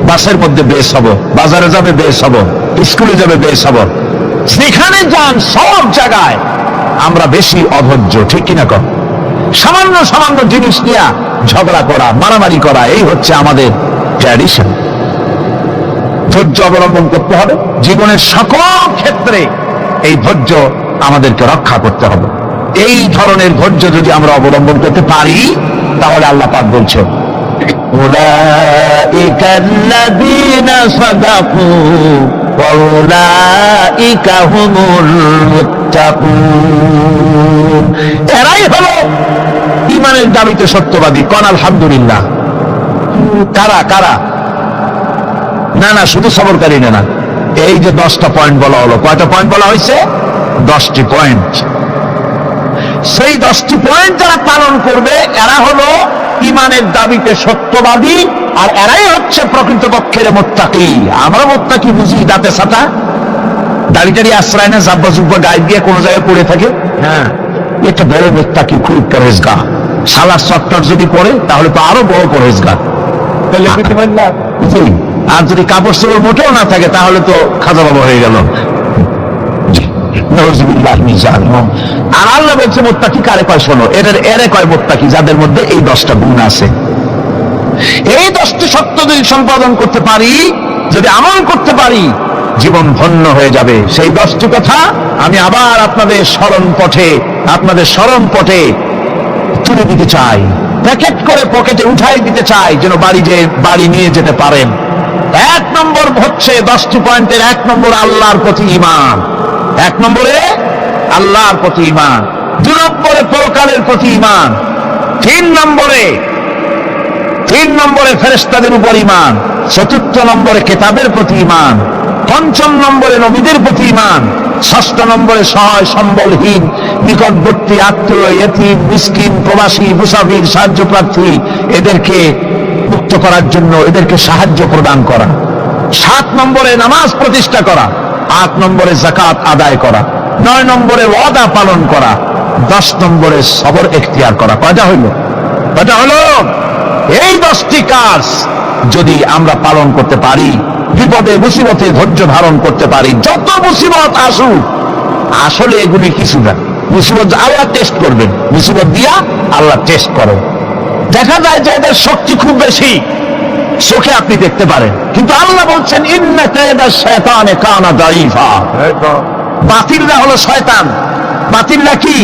Speaker 1: বাসের মধ্যে বেসবর, বাজারে যাবে বেসবর, স্কুলে যাবে বেসবর, যেখানে যান সব জায়গায় আমরা বেশি অধৈর্য, ঠিক কিনা কম? সামান্য সামান্য জিনিস নিয়ে ঝগড়া করা, মারামারি করা, এই হচ্ছে আমাদের ট্র্যাডিশন। ধৈর্য অবলম্বন করতে হবে জীবনের সকল ক্ষেত্রে। এই ধৈর্য আমাদেরকে রক্ষা করতে হবে। এই ধরনের ধৈর্য যদি আমরা অবলম্বন করতে পারি, তাহলে আল্লাহ পাক বলছেন উলাইকাল্লাযীনা সাদাকু ওয়া উলাইকা হুমুল মুত্তাকুন। এরাই হলো ঈমানের দাবিতে সত্যবাদী। কোন আলহামদুলিল্লাহ। কারা কারা? না না, শুধু সবরকারী না। এই যে 10টা পয়েন্ট বলা হলো, কয়টা পয়েন্ট বলা হয়েছে? 10টি পয়েন্ট। সেই 10টি পয়েন্ট যারা পালন করবে এরা হলো ঈমানের দাবিতে সত্যবাদী, আর এরাই হচ্ছে প্রকৃতপক্ষের মুত্তাকি। আমরা মুত্তাকি বুঝি দাঁতে ছাতা, দাড়িটারি আশ্রয় না, জাব্বা জুব্বা গায়ে দিয়ে কোনো জায়গায় পড়ে থাকে। হ্যাঁ, এটা বড় মুত্তাকি, খুব পরহেজগার। সালার চট্টর যদি পড়ে তাহলে তো আরো বড় পরহেজগার। আর যদি কাপড় চোপড় মোটেও না থাকে তাহলে তো খাজা বাবা হয়ে গেল। আর আল্লাহ বলছে মুত্তাকি কারে কয়? শোনো, এরে কয় মুত্তাকি যাদের মধ্যে এই 10টা গুণ আছে। এই 10টি সত্য যদি সম্পাদন করতে পারি, যদি আমল করতে পারি, জীবন ধন্য হয়ে যাবে। সেই 10টি কথা আমি আবার আপনাদের স্মরণ পটে তুলে দিতে চাই, প্যাকেট করে পকেটে উঠাই দিতে চাই, যেন বাড়ি নিয়ে যেতে পারেন। 1 নম্বর হচ্ছে 10টি পয়েন্টের 1 নম্বর আল্লাহর প্রতি ঈমান। 1 নম্বরে আল্লাহর প্রতি ঈমান, 2 নম্বরে পরকালের প্রতি ঈমান, 3 নম্বরে ফেরেশতাদের উপর ঈমান, 4র্থ নম্বরে কিতাবের প্রতি ঈমান, 5ম নম্বরে নবীদের প্রতি ঈমান, 6ষ্ঠ নম্বরে সহায় সম্বলহীন, নিকটবর্তী আত্মীয়, ইতিম, মিসকিন, প্রবাসী, মুসাফির, সাহায্য প্রার্থী, এদেরকে মুক্ত করার জন্য এদেরকে সাহায্য প্রদান করা। 7 নম্বরে নামাজ প্রতিষ্ঠা করা, 8 নম্বরে যাকাত আদায় করা, 9 নম্বরে ওয়াদা পালন করা, 10 নম্বরে সবর এখতিয়ার করা। কয়টা হইল? এই 10টি কাজ যদি আমরা পালন করতে পারি, বিপদে মুসিবতে ধৈর্য ধারণ করতে পারি, যত মুসিবত আসুক, আসলে এগুলি কিছু না। মুসিবত আল্লাহ টেস্ট করবেন, মুসিবত দিয়া আল্লাহ টেস্ট করেন। দেখা যায় যে এদের শক্তি খুব বেশি, চোখে আপনি দেখতে পারেন, কিন্তু আল্লাহ বলছেন ইন্না কায়দাশ শায়তানে কানা দাঈফা। বাতিলরা হলো শয়তান। বাতিলরা কি?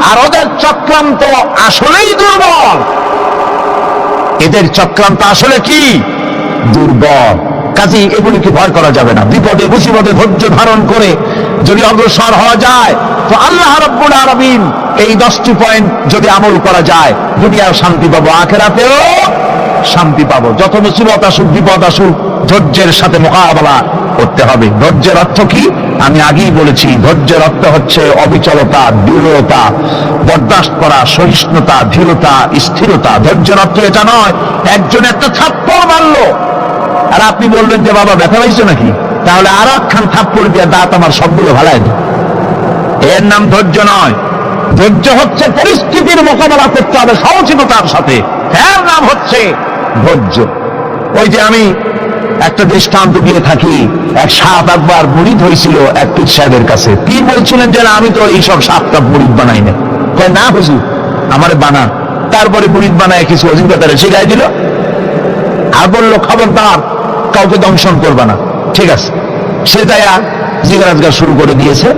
Speaker 1: আর ওদের চক্রান্ত আসলেই দুর্বল। এদের চক্রান্ত আসলে কি? দুর্বল। কাজেই এগুলিকে ভয় করা যাবে না। বিপদে মুসিবতে ধৈর্য ধারণ করে যদি অগ্রসর হওয়া যায়, তো আল্লাহ রাব্বুল আলামিন এই 10টি পয়েন্ট যদি আমল করা যায়, দুনিয়াও শান্তি পাবো, আখিরাতেও শান্তি পাবো। যত মুসিবত আসুক, বিপদ আসুক, ধৈর্যের সাথে মোকাবেলা করতে হবে। ধৈর্যের অর্থ কি? আমি আগেই বলেছি, ধৈর্যের অর্থ হচ্ছে অবিচলতা, দৃঢ়তা, বরদাস্ত করা, সহিষ্ণুতা, ধীরতা, স্থিরতা। ধৈর্যের অর্থ এটা নয় একজন একটা থাপ্পড় মারলো আর আপনি বলবেন যে বাবা ব্যথা পাইছো নাকি, তাহলে আর একখান থাপ্পড় দিয়ে দাঁত আমার সবগুলো ভালাই দিই। এর নাম ধৈর্য নয়। ধৈর্য হচ্ছে পরিস্থিতির মোকাবেলা করতে হবে সমচিততার সাথে, এর নাম হচ্ছে ধৈর্য। ওই যে আমি একটা দৃষ্টান্ত দিয়ে থাকি, এক সাপ একবার মুরিদ হয়েছিল এক পীর সাহেবের কাছে। পীর বলছিলেন যে আমি তো এইসব সাপটা মুরিদ বানাই না। না হুজুর, আমারে বানান। তারপরে মুরিদ বানায় কিছু অভিজ্ঞতারে শিখাই দিল, আর বললো খবরদার কাউকে দংশন করবা না। ঠিক আছে, সে তাই জিজ্ঞাসা শুরু করে দিয়েছে।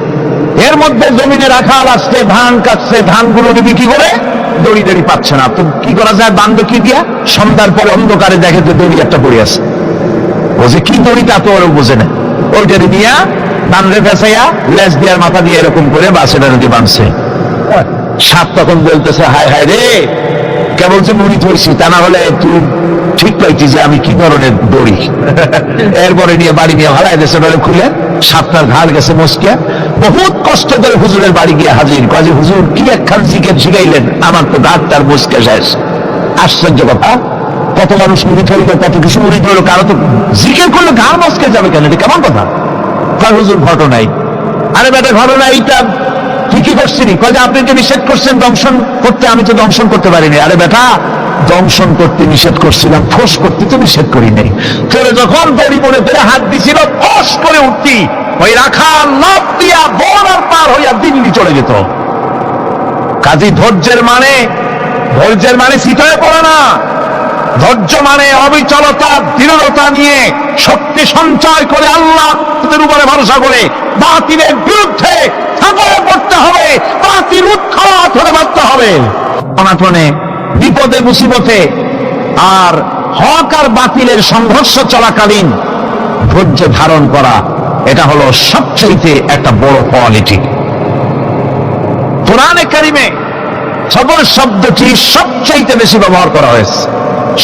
Speaker 1: এর মধ্যে জমিনে রাখাল আসছে, ধান কাটছে, ধানগুলো বিক্রি করে দড়ি দড়ি পাচ্ছে না। তো কি করা যায়? বান্ধব কি দিয়া সন্ধ্যার পর অন্ধকারে দেখে যে দড়ি একটা পড়ে আছে। ও যে কি দড়ি তা তো ওরা বোঝে না। ওইটারে দিয়া বান্ধে ফেসাইয়া লেজ দিয়ার মাথা দিয়ে এরকম করে বাসেটা নদী বাঁধছে। সাপ তখন বলতেছে, হায় হায় রে, কেবল যে মুড়িদ হয়েছি, তা না হলে তুই ঠিক পাইছি যে আমি কি ধরনের দড়ি। এরপরে নিয়ে বাড়ি নিয়ে হারাই দেশে খুলে সাপটার ঘাড় গেছে মস্কিয়া, বহুত কষ্ট করে হুজুরের বাড়ি গিয়ে হাজির, কাজী হুজুর কি একখান জিকির শিখাইলেন, আমার তো ডাক্তার বসকে শেষ। আশ্চর্য কথা, কত মানুষ মুড়ি হইল, কত কিছু মুড়ি হইল, কারো তো জিকির করলে গান মস্কে যাবে কেন, এটা কেমন কথা? কয় হুজুর ঘটনাই। আরে বেটা ঘটনা এইটা ঠিকই করছিনি। কয় যে আপনি যে নিষেধ করছেন দংশন করতে, আমি তো দংশন করতে পারিনি। আরে বেটা দংশন করতে নিষেধ করছিলাম, ফোঁস করতে তো নিষেধ করি নাই। তোরে যখন দড়ি মনে করে হাত দিছিল, ফোঁস করে উঠতি, ওই রাখা লাভ দিয়া বর্ডার পার হইয়া দিল্লি চলে যেত। কাজী ধৈর্যের মানে শীতলে পড়ে না। ধৈর্য মানে অবিচলতা, দৃঢ়তা নিয়ে শক্তি সঞ্চয় করে আল্লাহর উপরে ভরসা করে বাতিলের বিরুদ্ধে ঝাঁপিয়ে পড়তে হবে, বাতিল উৎখাত হতে পারতে হবে। অনাটনে, বিপদে, মুসিবতে আর হক আর বাতিলের সংঘর্ষ চলাকালীন ধৈর্য ধারণ করা, এটা হলো সবচেয়ে একটা বড় কোয়ালিটি। কোরআনে কারিমে সবর শব্দটি সবচেয়ে বেশি ব্যবহার করা হয়েছে।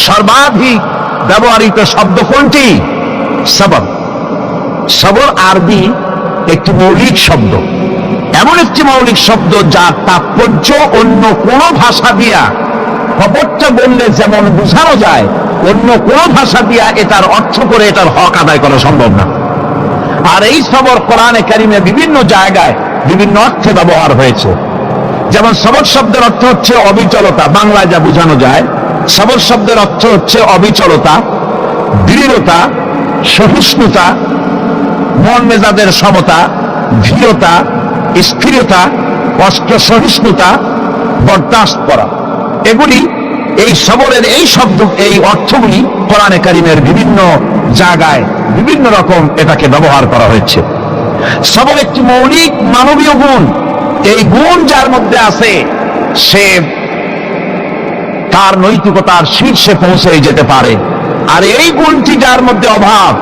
Speaker 1: সর্বাধিক ব্যবহৃত শব্দ কোনটি? সবর। সবর আরবি একটি মৌলিক শব্দ, এমন একটি মৌলিক শব্দ যার তাৎপর্য অন্য কোন ভাষা দিয়া খবরটা বললে যেমন বোঝানো যায়, অন্য কোন ভাষা দিয়া এটার অর্থ করে এটার হক আদায় করা সম্ভব না। আর এই সবর কোরআনে কারিমে বিভিন্ন জায়গায় বিভিন্ন অর্থে ব্যবহার হয়েছে। যেমন সবর শব্দের অর্থ হচ্ছে অবিচলতা, বাংলায় যা বোঝানো যায়। সবর শব্দের অর্থ হচ্ছে অবিচলতা, দৃঢ়তা, সহিষ্ণুতা, মন মেজাজের সমতা, ধীরতা, স্থিরতা, কষ্ট সহিষ্ণুতা, বরদাস্ত করা। এগুলি এই সবরের এই শব্দ, এই অর্থগুলি কোরআনে কারিমের বিভিন্ন জায়গায় বিভিন্ন রকম এটাকে ব্যবহার করা হয়েছে। সবর একটি মৌলিক মানবীয় গুণ। এই গুণ যার মধ্যে আছে, সে তার নৈতিকতার শীর্ষে পৌঁছে যেতে পারে। আর এই গুণটি যার মধ্যে অভাব,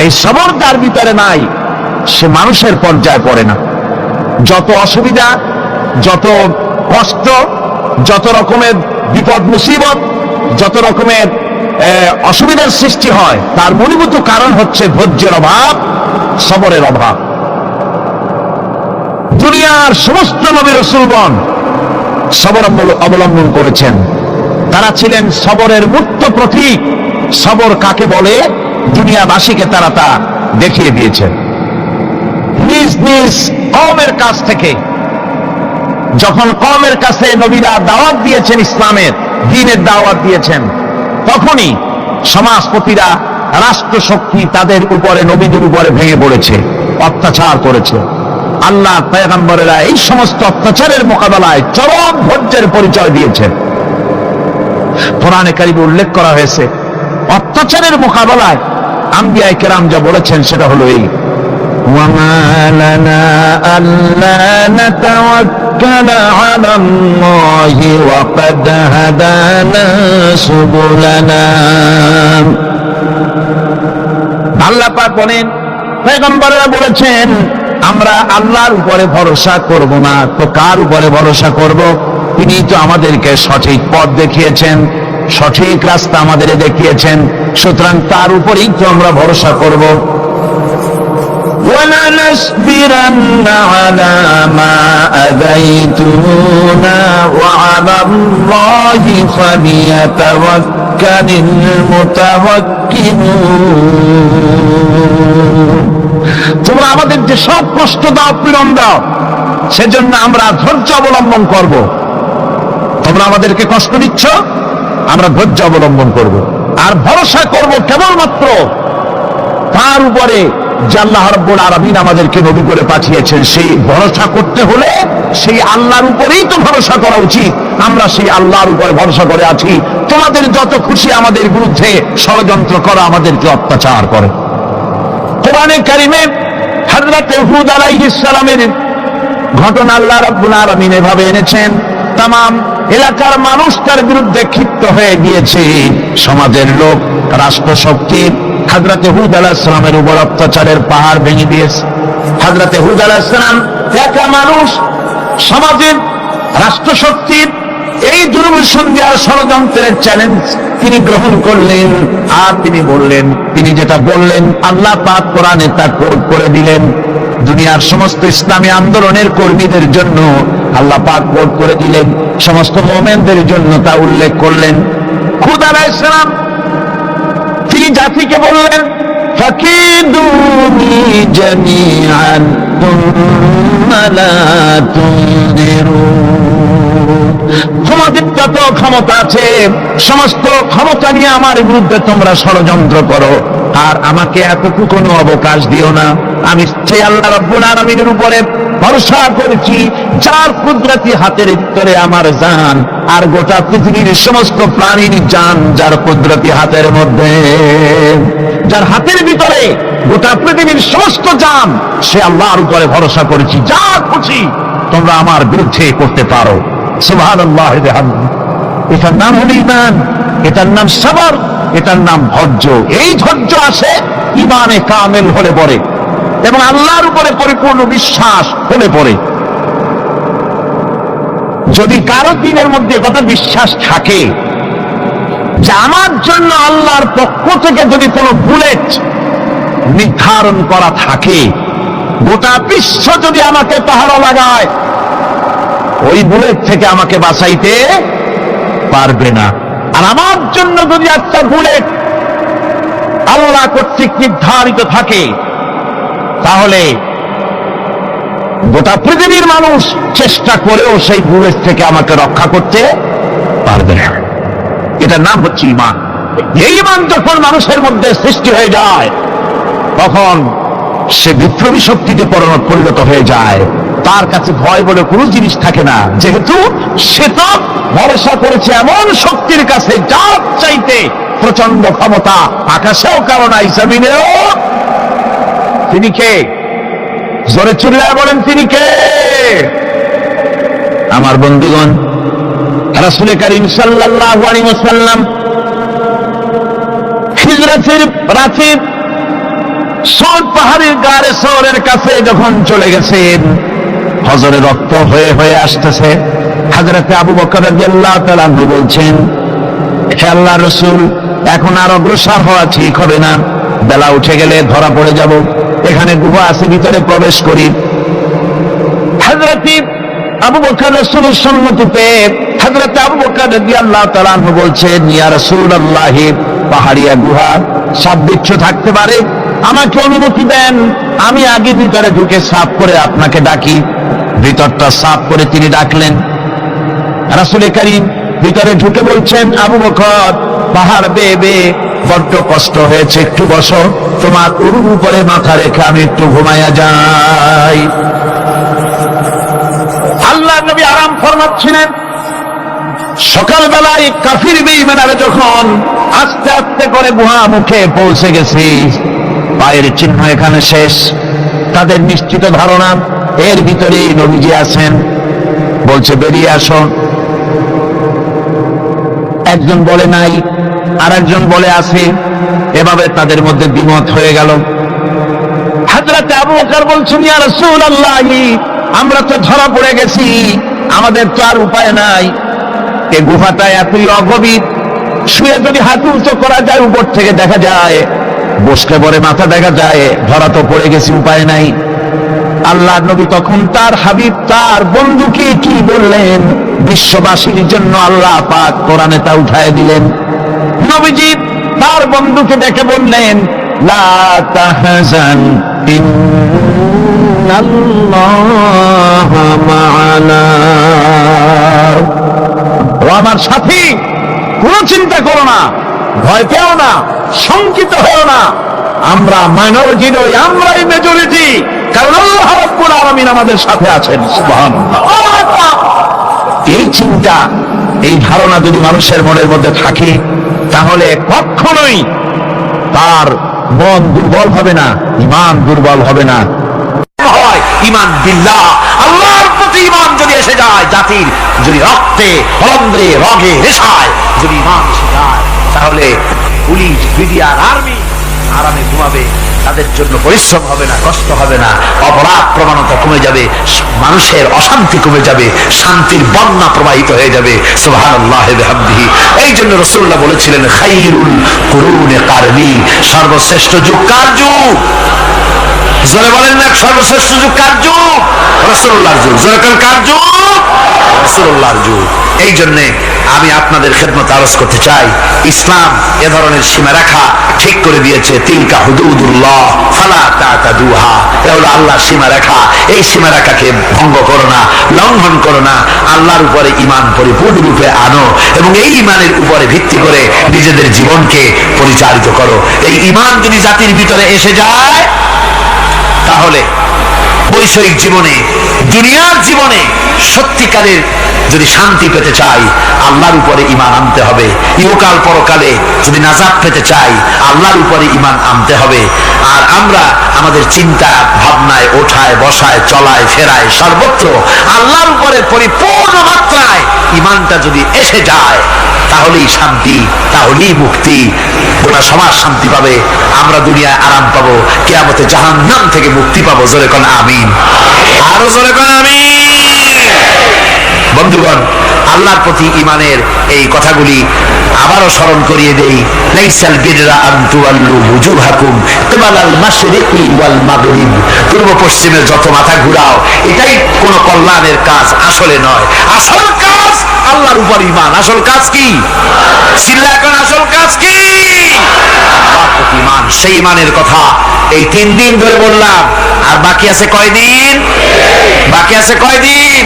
Speaker 1: এই সবর যার ভিতরে নাই, সে মানুষের পর্যায়ে পড়ে না। যত অসুবিধা, যত কষ্ট, যত রকমের বিপদ মুসিবত, যত রকমের অসুবিধার সৃষ্টি হয়, তার মূলভূত কারণ হচ্ছে ধৈর্যের অভাব, সবরের অভাব। দুনিয়ার সমস্ত নবী রাসূলগণ সবর অবলম্বন করেছেন। তারা ছিলেন সবরের মূর্ত প্রতীক। সবর কাকে বলে দুনিয়াবাসীকে তারা তা দেখিয়ে দিয়েছেন। নিজ নিজ কওমের কাছ থেকে যখন কওমের কাছে নবীরা দাওয়াত দিয়েছেন, ইসলামের দ্বীনের দাওয়াত দিয়েছেন, তখনই সমাজপতিরা, রাষ্ট্রশক্তি তাদের উপরে, নবীদের উপরে ভেঙে পড়েছে, অত্যাচার করেছে। আল্লাহ পয়গম্বরেরা এই সমস্ত অত্যাচারের মোকাবেলায় চরম ধৈর্যের পরিচয় দিয়েছেন। কোরআনে কারিমে উল্লেখ করা হয়েছে অত্যাচারের মোকাবেলায় আম্বিয়া কেরাম যা বলেছেন সেটা হলো এই, ওয়ামা লানা আল্লা নাতাওয়াক্কালা আলাল্লাহি ওয়া ক্বাদ হাদানা সুবুলানা। আল্লাহ পাক বলেন, পয়গম্বররা বলেছেন আমরা আল্লাহর উপরে ভরসা করব না, তো কার উপরে ভরসা করব? তিনি তো আমাদেরকে সঠিক পথ দেখিয়েছেন, সঠিক রাস্তা আমাদের দেখিয়েছেন, সুতরাং তার উপরেই তো আমরা ভরসা করব। وَلَنَصْبِرَنَّ عَلَى مَا آذَيْتُمُونَا وَعَلَى اللَّهِ فَلْيَتَوَكَّلِ الْمُتَوَكِّلُونَ। তোমরা আমাদের যে সব কষ্ট দাও, পীড়ন দাও, সেজন্য আমরা ধৈর্য অবলম্বন করব। তোমরা আমাদেরকে কষ্ট দিচ্ছ, আমরা ধৈর্য অবলম্বন করব আর ভরসা করব কেবলমাত্র তার উপরে যে আল্লাহ রাব্বুল আলামিন আমাদেরকে নবী করে পাঠিয়েছেন। সেই ভরসা করতে হলে সেই আল্লাহর উপরেই তো ভরসা করা উচিত। আমরা সেই আল্লাহর উপরে ভরসা করে আছি। তোমাদের যত খুশি আমাদের বিরুদ্ধে ষড়যন্ত্র করা, আমাদেরকে অত্যাচার করে। কোরআনে কারিমে হযরত হুদ আলাইহিস সালামের ঘটনা আল্লাহ রাব্বুল আলামিন এভাবে এনেছেন, তাম এলাকার মানুষ তার বিরুদ্ধে ক্ষিপ্ত হয়ে গিয়েছে। সমাজের লোক, রাষ্ট্রশক্তি হযরত হুদ আলাইহিস সালামের উপর অত্যাচারের পাহাড় ভেঙে দিয়েছে। হযরত হুদ আলাইহিস সালাম একা মানুষ, সমাজের রাষ্ট্রশক্তির এই দুর্বিসন্ধি আর ষড়যন্ত্রের চ্যালেঞ্জ তিনি গ্রহণ করলেন। আর তিনি বললেন, তিনি যেটা বললেন আল্লাহ পাক কোরআনে তা কোট করে দিলেন। দুনিয়ার সমস্ত ইসলামী আন্দোলনের কর্মীদের জন্য আল্লাহ পাক কোট করে দিলেন, সমস্ত মুমিনদের জন্য তা উল্লেখ করলেন। হুদ আলাইহিস সালাম তিনি জাতিকে বললেন, ফাকিদুনি জামিআন তুম্মা লা তুনদিরুন, তোমাদের যত ক্ষমতা আছে সমস্ত ক্ষমতা নিয়ে আমার বিরুদ্ধে তোমরা ষড়যন্ত্র করো, আর আমাকে এতটুকু কোনো অবকাশ দিও না। আমি সেই আল্লাহ রাব্বুল আলামিনের উপরে ভরসা করেছি, যার কুদরতি হাতের ভিতরে আমার জান, আর গোটা পৃথিবীর সমস্ত প্রাণীর জান যার কুদরতি হাতের মধ্যে, যার হাতের ভিতরে গোটা পৃথিবীর সমস্ত জান, সে আল্লাহর উপরে ভরসা করেছি, যা খুশি তোমরা আমার বিরুদ্ধে করতে পারো। সুবহানাল্লাহ। এটার নাম হল ঈমান, এটার নাম সবর, এটার নাম ধৈর্য। এই ধৈর্য আসে ঈমানে কামেল হলে পরে এবং আল্লাহর উপরে পরিপূর্ণ বিশ্বাস হলে পরে। যদি কারো দিনের মধ্যে কথা বিশ্বাস থাকে যে আমার জন্য আল্লাহর পক্ষ থেকে যদি কোনো বুলেট নির্ধারণ করা থাকে, গোটা বিশ্ব যদি আমাকে পাহারা লাগায়, ওই বুলেট থেকে আমাকে বাঁচাইতে পারবে না। আর আমার জন্য যদি একটা বুলেট আল্লাহ কর্তৃক নির্ধারিত থাকে, তাহলে গোটা পৃথিবীর মানুষ চেষ্টা করেও সেই বুলেট থেকে আমাকে রক্ষা করতে পারবে না। এটার নাম হচ্ছে ঈমান। এই ঈমান যখন মানুষের মধ্যে সৃষ্টি হয়ে যায়, তখন সে বিপ্লবী শক্তিতে পরিণত হয়ে যায়। তার কাছে ভয় বলে কোনো জিনিস থাকে না, যেহেতু সে তো ভরসা করেছে এমন শক্তির কাছে যার চাইতে প্রচন্ড ক্ষমতা, আকাশেও কারো নাই, জমিনেও। তিনি কে? জোরে চিল্লায় বলেন, তিনি কে? আমার বন্ধুগণ, রাসূল করিম সাল্লাল্লাহু আলাইহি ওয়াসাল্লাম হিজরতের রাতে সওদ পাহাড়ের গাড়ে সওরের কাছে যখন চলে গেছেন, হজরে রক্ত হয়ে হয়ে আসতেছে। হযরতে আবু বকর রাদিয়াল্লাহু তাআলা আনহু বলছেন, হে আল্লাহর রাসূল, এখন আর অগ্রসর হওয়া ঠিক হবে না, বেলা উঠে গেলে ধরা পড়ে যাব। এখানে গুহা আছে, ভিতরে প্রবেশ করি। হযরতে আবু বকর রাসূলের সম্মতি পেয়ে হযরতে আবু বকর রাদিয়াল্লাহু তাআলা আনহু বলছেন, ইয়া রাসূলুল্লাহ, পাহাড়িয়া গুহা, সাপ বিচ্ছু থাকতে পারে, আমাকে অনুমতি দেন, আমি আগে ভিতরে ঢুকে সাফ করে আপনাকে ডাকি। ভিতরটা সাফ করে তিনি ডাকলেন। রাসূল করিম ভিতরে ঢুকে বলছেন, আবু বকর, পাহাড় বেয়ে বেয়ে বড্ড কষ্ট হয়েছে, একটু বসো, তোমার উরুর উপরে মাথা রেখে আমি একটু ঘুমাইয়া যাই। আল্লাহর নবী আরাম ফরমাচ্ছিলেন। সকালবেলায় কাফির বেঈমানরা যখন আস্তে আস্তে করে গুহা মুখে পৌঁছে গেছে, পায়ের চিহ্ন এখানে শেষ, তাদের নিশ্চিত ধারণা এর ভিতরেই নবীজি আছেন। বলছে, বেরিয়ে আসো। একজন বলে নাই, আর একজন বলে আছে, এভাবে তাদের মধ্যে দ্বিমত হয়ে গেল। হযরত আবু বকর বলছেন, ইয়া রাসূলুল্লাহ, আমরা তো ধরা পড়ে গেছি, আমাদের তো আর উপায় নাই। এই গুহাটা এতই অগভীর, শুয়ে যদি হাত উঁচু করা যায় উপর থেকে দেখা যায়, বসলে পরে মাথা দেখা যায়, ধরা তো পড়ে গেছি, উপায় নাই। আল্লাহর নবী তখন তার হাবিব, তার বন্ধুকে কি বললেন? বিশ্ববাসীর জন্য আল্লাহ পাক কোরআনে তা উঠায় দিলেন। নবীজি তার বন্ধুকে ডেকে বললেন, লা তাহজান ইন্নাল্লাহা মা'ানা। ও আমার সাথী, কোনো চিন্তা করো না, ভয় পেও না, শঙ্কিত হও না, আমরা মাইনরিটি নই, আমরাই মেজরিটি, কারণ আল্লাহ রাব্বুল আলামিন আমাদের সাথে আছেন। সুবহানাল্লাহ। এই চিন্তা, এই ধারণা যদি মানুষের মনের মধ্যে থাকে, তাহলে কখনোই তার মন দুর্বল হবে না, ঈমান দুর্বল হবে না। ঈমান বিল্লাহ, আল্লাহর প্রতি ঈমান যদি এসে যায়, জাতির যদি রক্তে, রন্ধ্রে, রগে, রেশায় যদি ঈমান এসে যায়, তাহলে পুলিশ, বিডিআর, আর্মি আরামে ঘুমাবে, তাদের জন্য পরিশ্রম হবে না, কষ্ট হবে না, অপরাধ প্রবণতা কমে যাবে, মানুষের অশান্তি কমে যাবে, শান্তির বন্যা প্রবাহিত হয়ে যাবে। সুবহানাল্লাহ বিহামদিহি। এই জন্য রাসূলুল্লাহ বলেছিলেন, খায়রুল কুরুনি কারনি, সর্বশ্রেষ্ঠ যুগ কার যুগ? জোরে বলেন না, সর্বশ্রেষ্ঠ যুগ কার যুগ? রাসূলুল্লাহর যুগ। জোরে বলেন কার যুগ? রাসূলুল্লাহর যুগ। এই জন্যে আমি আপনাদের খেদমতে আরজ করতে চাই, ইসলাম এ ধরনের সীমারেখা ঠিক করে দিয়েছে। তিলকা হুদুদুল্লাহ ফালা তাতাদুহা, এটা হলো আল্লাহর সীমারেখা। এই সীমারেখাকে ভঙ্গ করো না, লঙ্ঘন করো না। আল্লাহর উপরে ঈমান পরিপূর্ণরূপে আনো এবং এই ঈমানের উপরে ভিত্তি করে নিজেদের জীবনকে পরিচালিত করো। এই ঈমান যদি জাতির ভিতরে এসে যায়, তাহলে বৈষয়িক জীবনে, দুনিয়ার জীবনে সত্যিকারের যদি শান্তি পেতে চাই, আল্লাহর উপরে ঈমান আনতে হবে। ইহকাল পরকালে যদি নাজাত পেতে চাই, আল্লাহর উপরে ঈমান আনতে হবে। আর আমরা আমাদের চিন্তা ভাবনায়, ওঠায় বসায়, চলায় ফেরায়, সর্বত্র আল্লাহর উপরে পরিপূর্ণ মাত্রায় ঈমানটা যদি এসে যায়, তাহলেই শান্তি, তাহলেই মুক্তি। গোটা সমাজ শান্তি পাবে, আমরা দুনিয়ায় আরাম পাবো, কিয়ামতে জাহান্নাম থেকে মুক্তি পাবো। জোরে কোন আমিন, আরো জোরে কোন আমিন। বন্ধুগণ, আল্লাহর প্রতি ঈমানের এই কথাগুলি আবারও স্মরণ করিয়ে দেই। লাইসাল বিররা আন তুওয়াল্লু ওয়ুজুহাকুম কিবালাল মাশরিকি ওয়াল মাগরিব, পূর্ব পশ্চিমে যত মাথা ঘুরাও, এটাই কোন কল্যাণের কাজ আসলে নয়। আসল কাজ আল্লাহর উপর ঈমান। আসল কাজ কি? চিল্লা এখন, আসল কাজ কি? আল্লাহর প্রতি ঈমান। সেই ঈমানের কথা এই 3 দিন ধরে বললাম। আর বাকি আছে কয়দিন? বাকি আছে কয়দিন?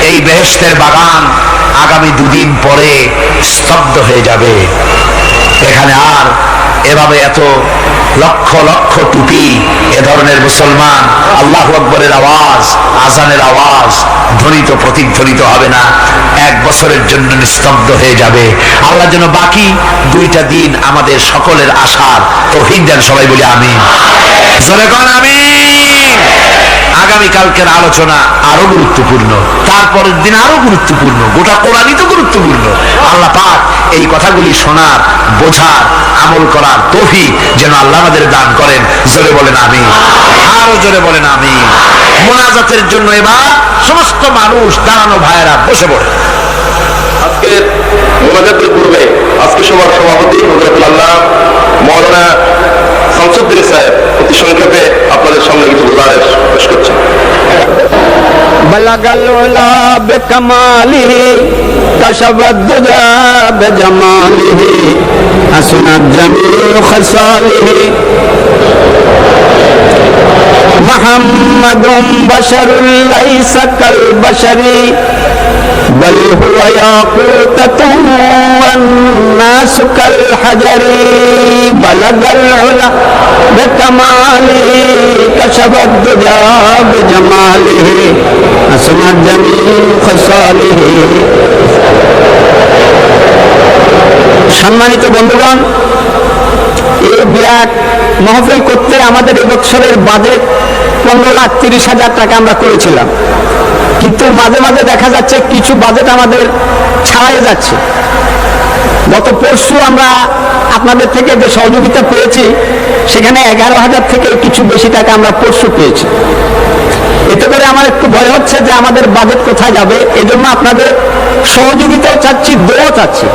Speaker 1: এই বেহেশতের বাগান আগামী 2 দিন পরে স্তব্ধ হয়ে যাবে। এখানে আর এভাবে এত লক্ষ লক্ষ টুপি, এ ধরনের মুসলমান আল্লাহু আকবরের আওয়াজ, আজানের আওয়াজ ধ্বনিত প্রতিধ্বনিত হবে না। 1 বছরের জন্য নিস্তব্ধ হয়ে যাবে। আল্লাহ যেন বাকি 2টা দিন আমাদের সকলের আশার তৌফিক দেন। সবাই বলি আমিন, জোরে কোন আমিন। আগামীকালকের আলোচনা আরো গুরুত্বপূর্ণ, তারপরের দিন আরো গুরুত্বপূর্ণ, গোটা কোরআনই তো গুরুত্বপূর্ণ। আল্লাহ পাক এই কথাগুলি শোনার, বোঝার, আমল করার তৌফিক যেন আল্লাহ আমাদের দান করেন। জোরে বলেন আমিন, আরো জোরে বলেন আমিন। মোনাজাতের জন্য এবার সমস্ত মানুষ দাঁড়ানো, ভাইয়েরা বসে পড়ে।
Speaker 2: আজকের মোনাজাতের পূর্বে আজকে সভার সভাপতি হযরতুল আল্লাহ মাওলানা শামসুদ্দিন সাহেব অতি সংক্ষেপে আপনাদের সামনে কিছু গুজারিশ পেশ করছেন।
Speaker 3: بلغ العلا بكماله كشف الدجى بجماله حسنت جميع خصاله محمد بشر ليس كالبشر بل هو ياقوتة والناس كالحجر بلغ العلا بكماله كشف الدجى بجماله حسنت جميع خصاله। সম্মানিত বন্ধুগণ, এই বিরাট মাহফিল করতে আমাদের এবছরের বাজেট 15,30,000 টাকা আমরা করেছিলাম, কিন্তু মাঝে মাঝে দেখা যাচ্ছে কিছু বাজেট আমাদের ছাড়াই যাচ্ছে। গত পরশু আমরা আপনাদের থেকে যে সহযোগিতা পেয়েছি, সেখানে 11,000 থেকে কিছু বেশি টাকা আমরা পরশু পেয়েছি। এতে করে আমার একটু ভয় হচ্ছে যে আমাদের বাজেট কোথায় যাবে। এই জন্য আপনাদের সহযোগিতাও চাচ্ছি, দোয়া চাচ্ছি।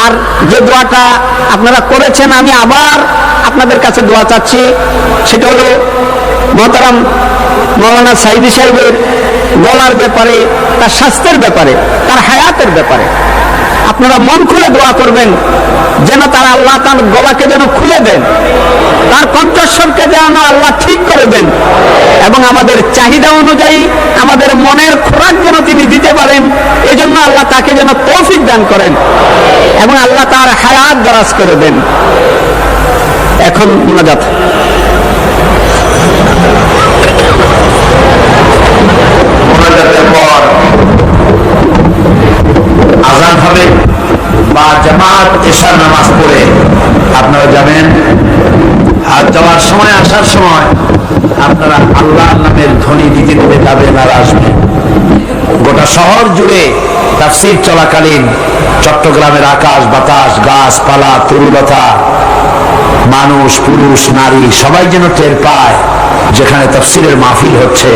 Speaker 3: আর যে দোয়াটা আপনারা করেছেন, আমি আবার আপনাদের কাছে দোয়া চাচ্ছি। সেটা হলো মোহতারাম মাওলানা সাইদি সাহেবের গলার ব্যাপারে, তার স্বাস্থ্যের ব্যাপারে, তার হায়াতের ব্যাপারে আপনারা মন খুলে দোয়া করবেন, যেন তার আল্লাহ তার গলাকে যেন খুলে দেন, তার কণ্ঠস্বরকে যেন আল্লাহ ঠিক করে দেন, এবং আমাদের চাহিদা অনুযায়ী আমাদের মনের খোরাক যেন তিনি দিতে পারেন। এই জন্য আল্লাহ তাকে যেন তৌফিক দান করেন এবং আল্লাহ তার হায়াত দারাজ করে দেন। এখন মোনাজাত।
Speaker 1: মোনাজাতের পর আযান হবে বা জামাত এশার নামাজ পড়ে আপনারা যাবেন। আর যাওয়ার সময়, আসার সময় আপনারা আল্লাহর নামের ধ্বনি দিতে দিতে যাবেন আর আসবেন। গোটা শহর জুড়ে তাফসীর চলাকালীন চট্টগ্রামের আকাশ বাতাস, গাছপালা, তরুলতা, মানুষ, পুরুষ, নারী সবাই যেন টের পায় যেখানে তাফসীরের মাহফিল হচ্ছে।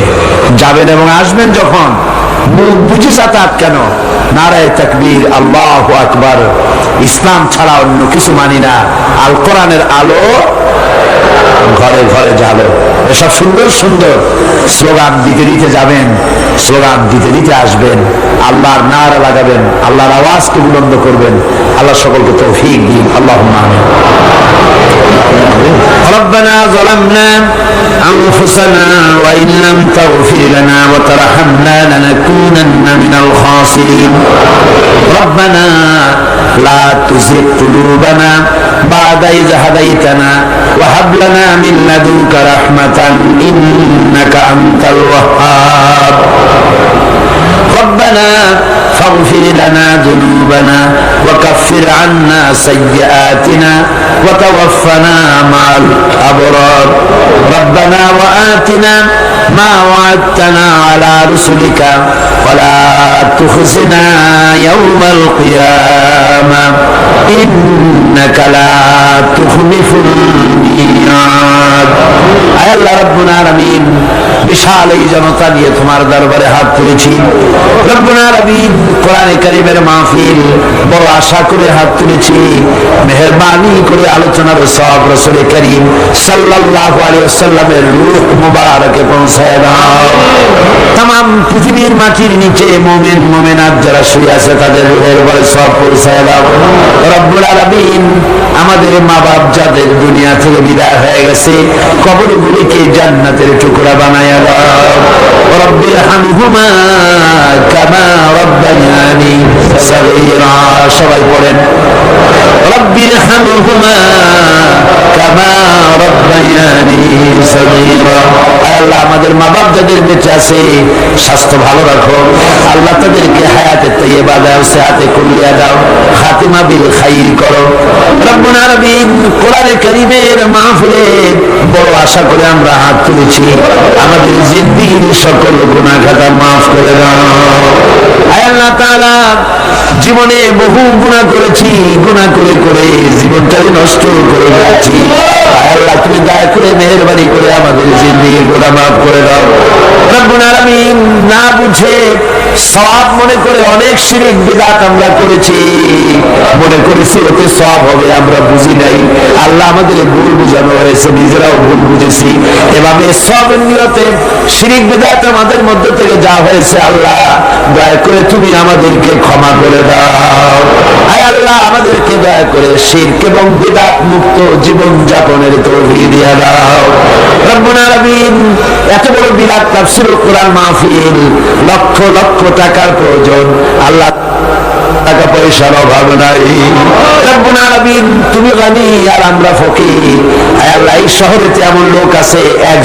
Speaker 1: যাবেন এবং আসবেন যখন, মুখ বুঝে যাতায়াত কেন, নারায়ে তাকবীর, আল্লাহু আকবার। ইসলাম ছাড়া অন্য কিছু মানি না। আল কোরআনের আলো ঘরে ঘরে। ঘরে ঝালো। এসব সুন্দর সুন্দর স্লোগান দিতে দিতে যাবেন, স্লোগান দিতে দিতে আসবেন, আল্লাহর নারা লাগাবেন, আল্লাহর আওয়াজকে বুলন্দ করবেন। আল্লাহ সকলকে তৌফিক দিন। আল্লাহুম্মা আমিন। ربنا ظلمنا أنفسنا وإن لم تغفر لنا وترحمنا لنكونن من الخاسرين ربنا لا تزغ قلوبنا بعد إذ هديتنا وهب لنا من لدنك رحمة إنك أنت الوهاب ربنا فاغفر لنا ذنوبنا وكفر عنا سيئاتنا وتوفنا مع الأبرار ربنا وآتنا ما وعدتنا على رسلك ولا تخزنا يوم القيامة إنك لا تخلف الميعاد আয় আল্লাহ রব্বুল আলামিন, বিশাল এই জনতা নিয়ে তোমার দরবারে হাত তুলেছি রব্বুল আলামিন। কোরআনে কারীমের মাহফিল বড় আশা করে হাত তুলেছি, মেহেরবানি করে আলোচনার সওয়াব রাসূল করিম সাল্লাল্লাহু আলাইহি ওয়াসাল্লামের রূহ মুবারকে পৌঁছায় দাও। तमाम পৃথিবীর মাটির নিচে মুমিন মুমিনাত যারা শুয়ে আছে তাদের রূহের বড় সওয়াব পৌঁছায় দাও রব্বুল আলামিন। আমাদের মা বাপ যাদের দুনিয়া থেকে বিদায় হয়ে গেছে, কবরগুলিকে জান্নাতের টুকরা বানায়া দাও রব্বির হামহুমা কামা রব্বায়ানি সগীরা। সবাই পড়েন রব্বির হামহুমা কামা রব্বায়ানি সগীরা। আল্লাহ আমাদের মা বাপ যাদের বেঁচে আছে স্বাস্থ্য ভালো রাখো আল্লাহ, তাদেরকে হায়াতে তাইয়্যিবা দাও, সিহাতে কুল্লিয়া দাও, খাতিমা বিল খাইর করো রব্বুল আলামিন। কোরআনে কারীমের মাহফিলে বড় আশা করে আমরা হাত তুলেছি, আমাদের জিন্দেগির সকল গুনাহ খাতা মাফ করে দাও। আয় আল্লাহ তাআলা, জীবনে বহু গুনাহ করেছি, গুনাহ করে করে জীবনটাকে নষ্ট করে দিয়েছি। আয় আল্লাহ, তুমি দয়া করে মেহেরবানি করে আমাদের জিন্দেগির গুনাহ মাফ করে দাও রব্বুল আলামিন। না বুঝে সওয়াব মনে করে অনেক শিরক বিদআত আমরা করেছি, মনে করেছি ওতে সওয়াব হবে, আমরা বুঝি নাই। আল্লাহ আমাদের ভুল বুঝানো হয়েছে, নিজেরাও ভুল বুঝেছি। এভাবে সওয়াবের নিয়তে শিরক বিদআত আমাদের মধ্য থেকে যা হয়েছে আল্লাহ দয়া করে তুমি আমাদেরকে ক্ষমা করে দাও। আয় আল্লাহ, আমাদেরকে দয়া করে শিরক এবং বিদআত মুক্ত জীবন যাপনের তৌফিক দিয়ে দাও রব্বুল আলামিন। এত বড় বিরাট তাফসীরুল কোরআন মাহফিল, লক্ষ লক্ষ টাকার প্রয়োজন আল্লাহ, টাকা পয়সার অভাব নাই রব্বুল আলামিন। তুমি গনি আর আমরা ফকির। আয় আল্লাহ, এই শহরে এমন লোক আছে এক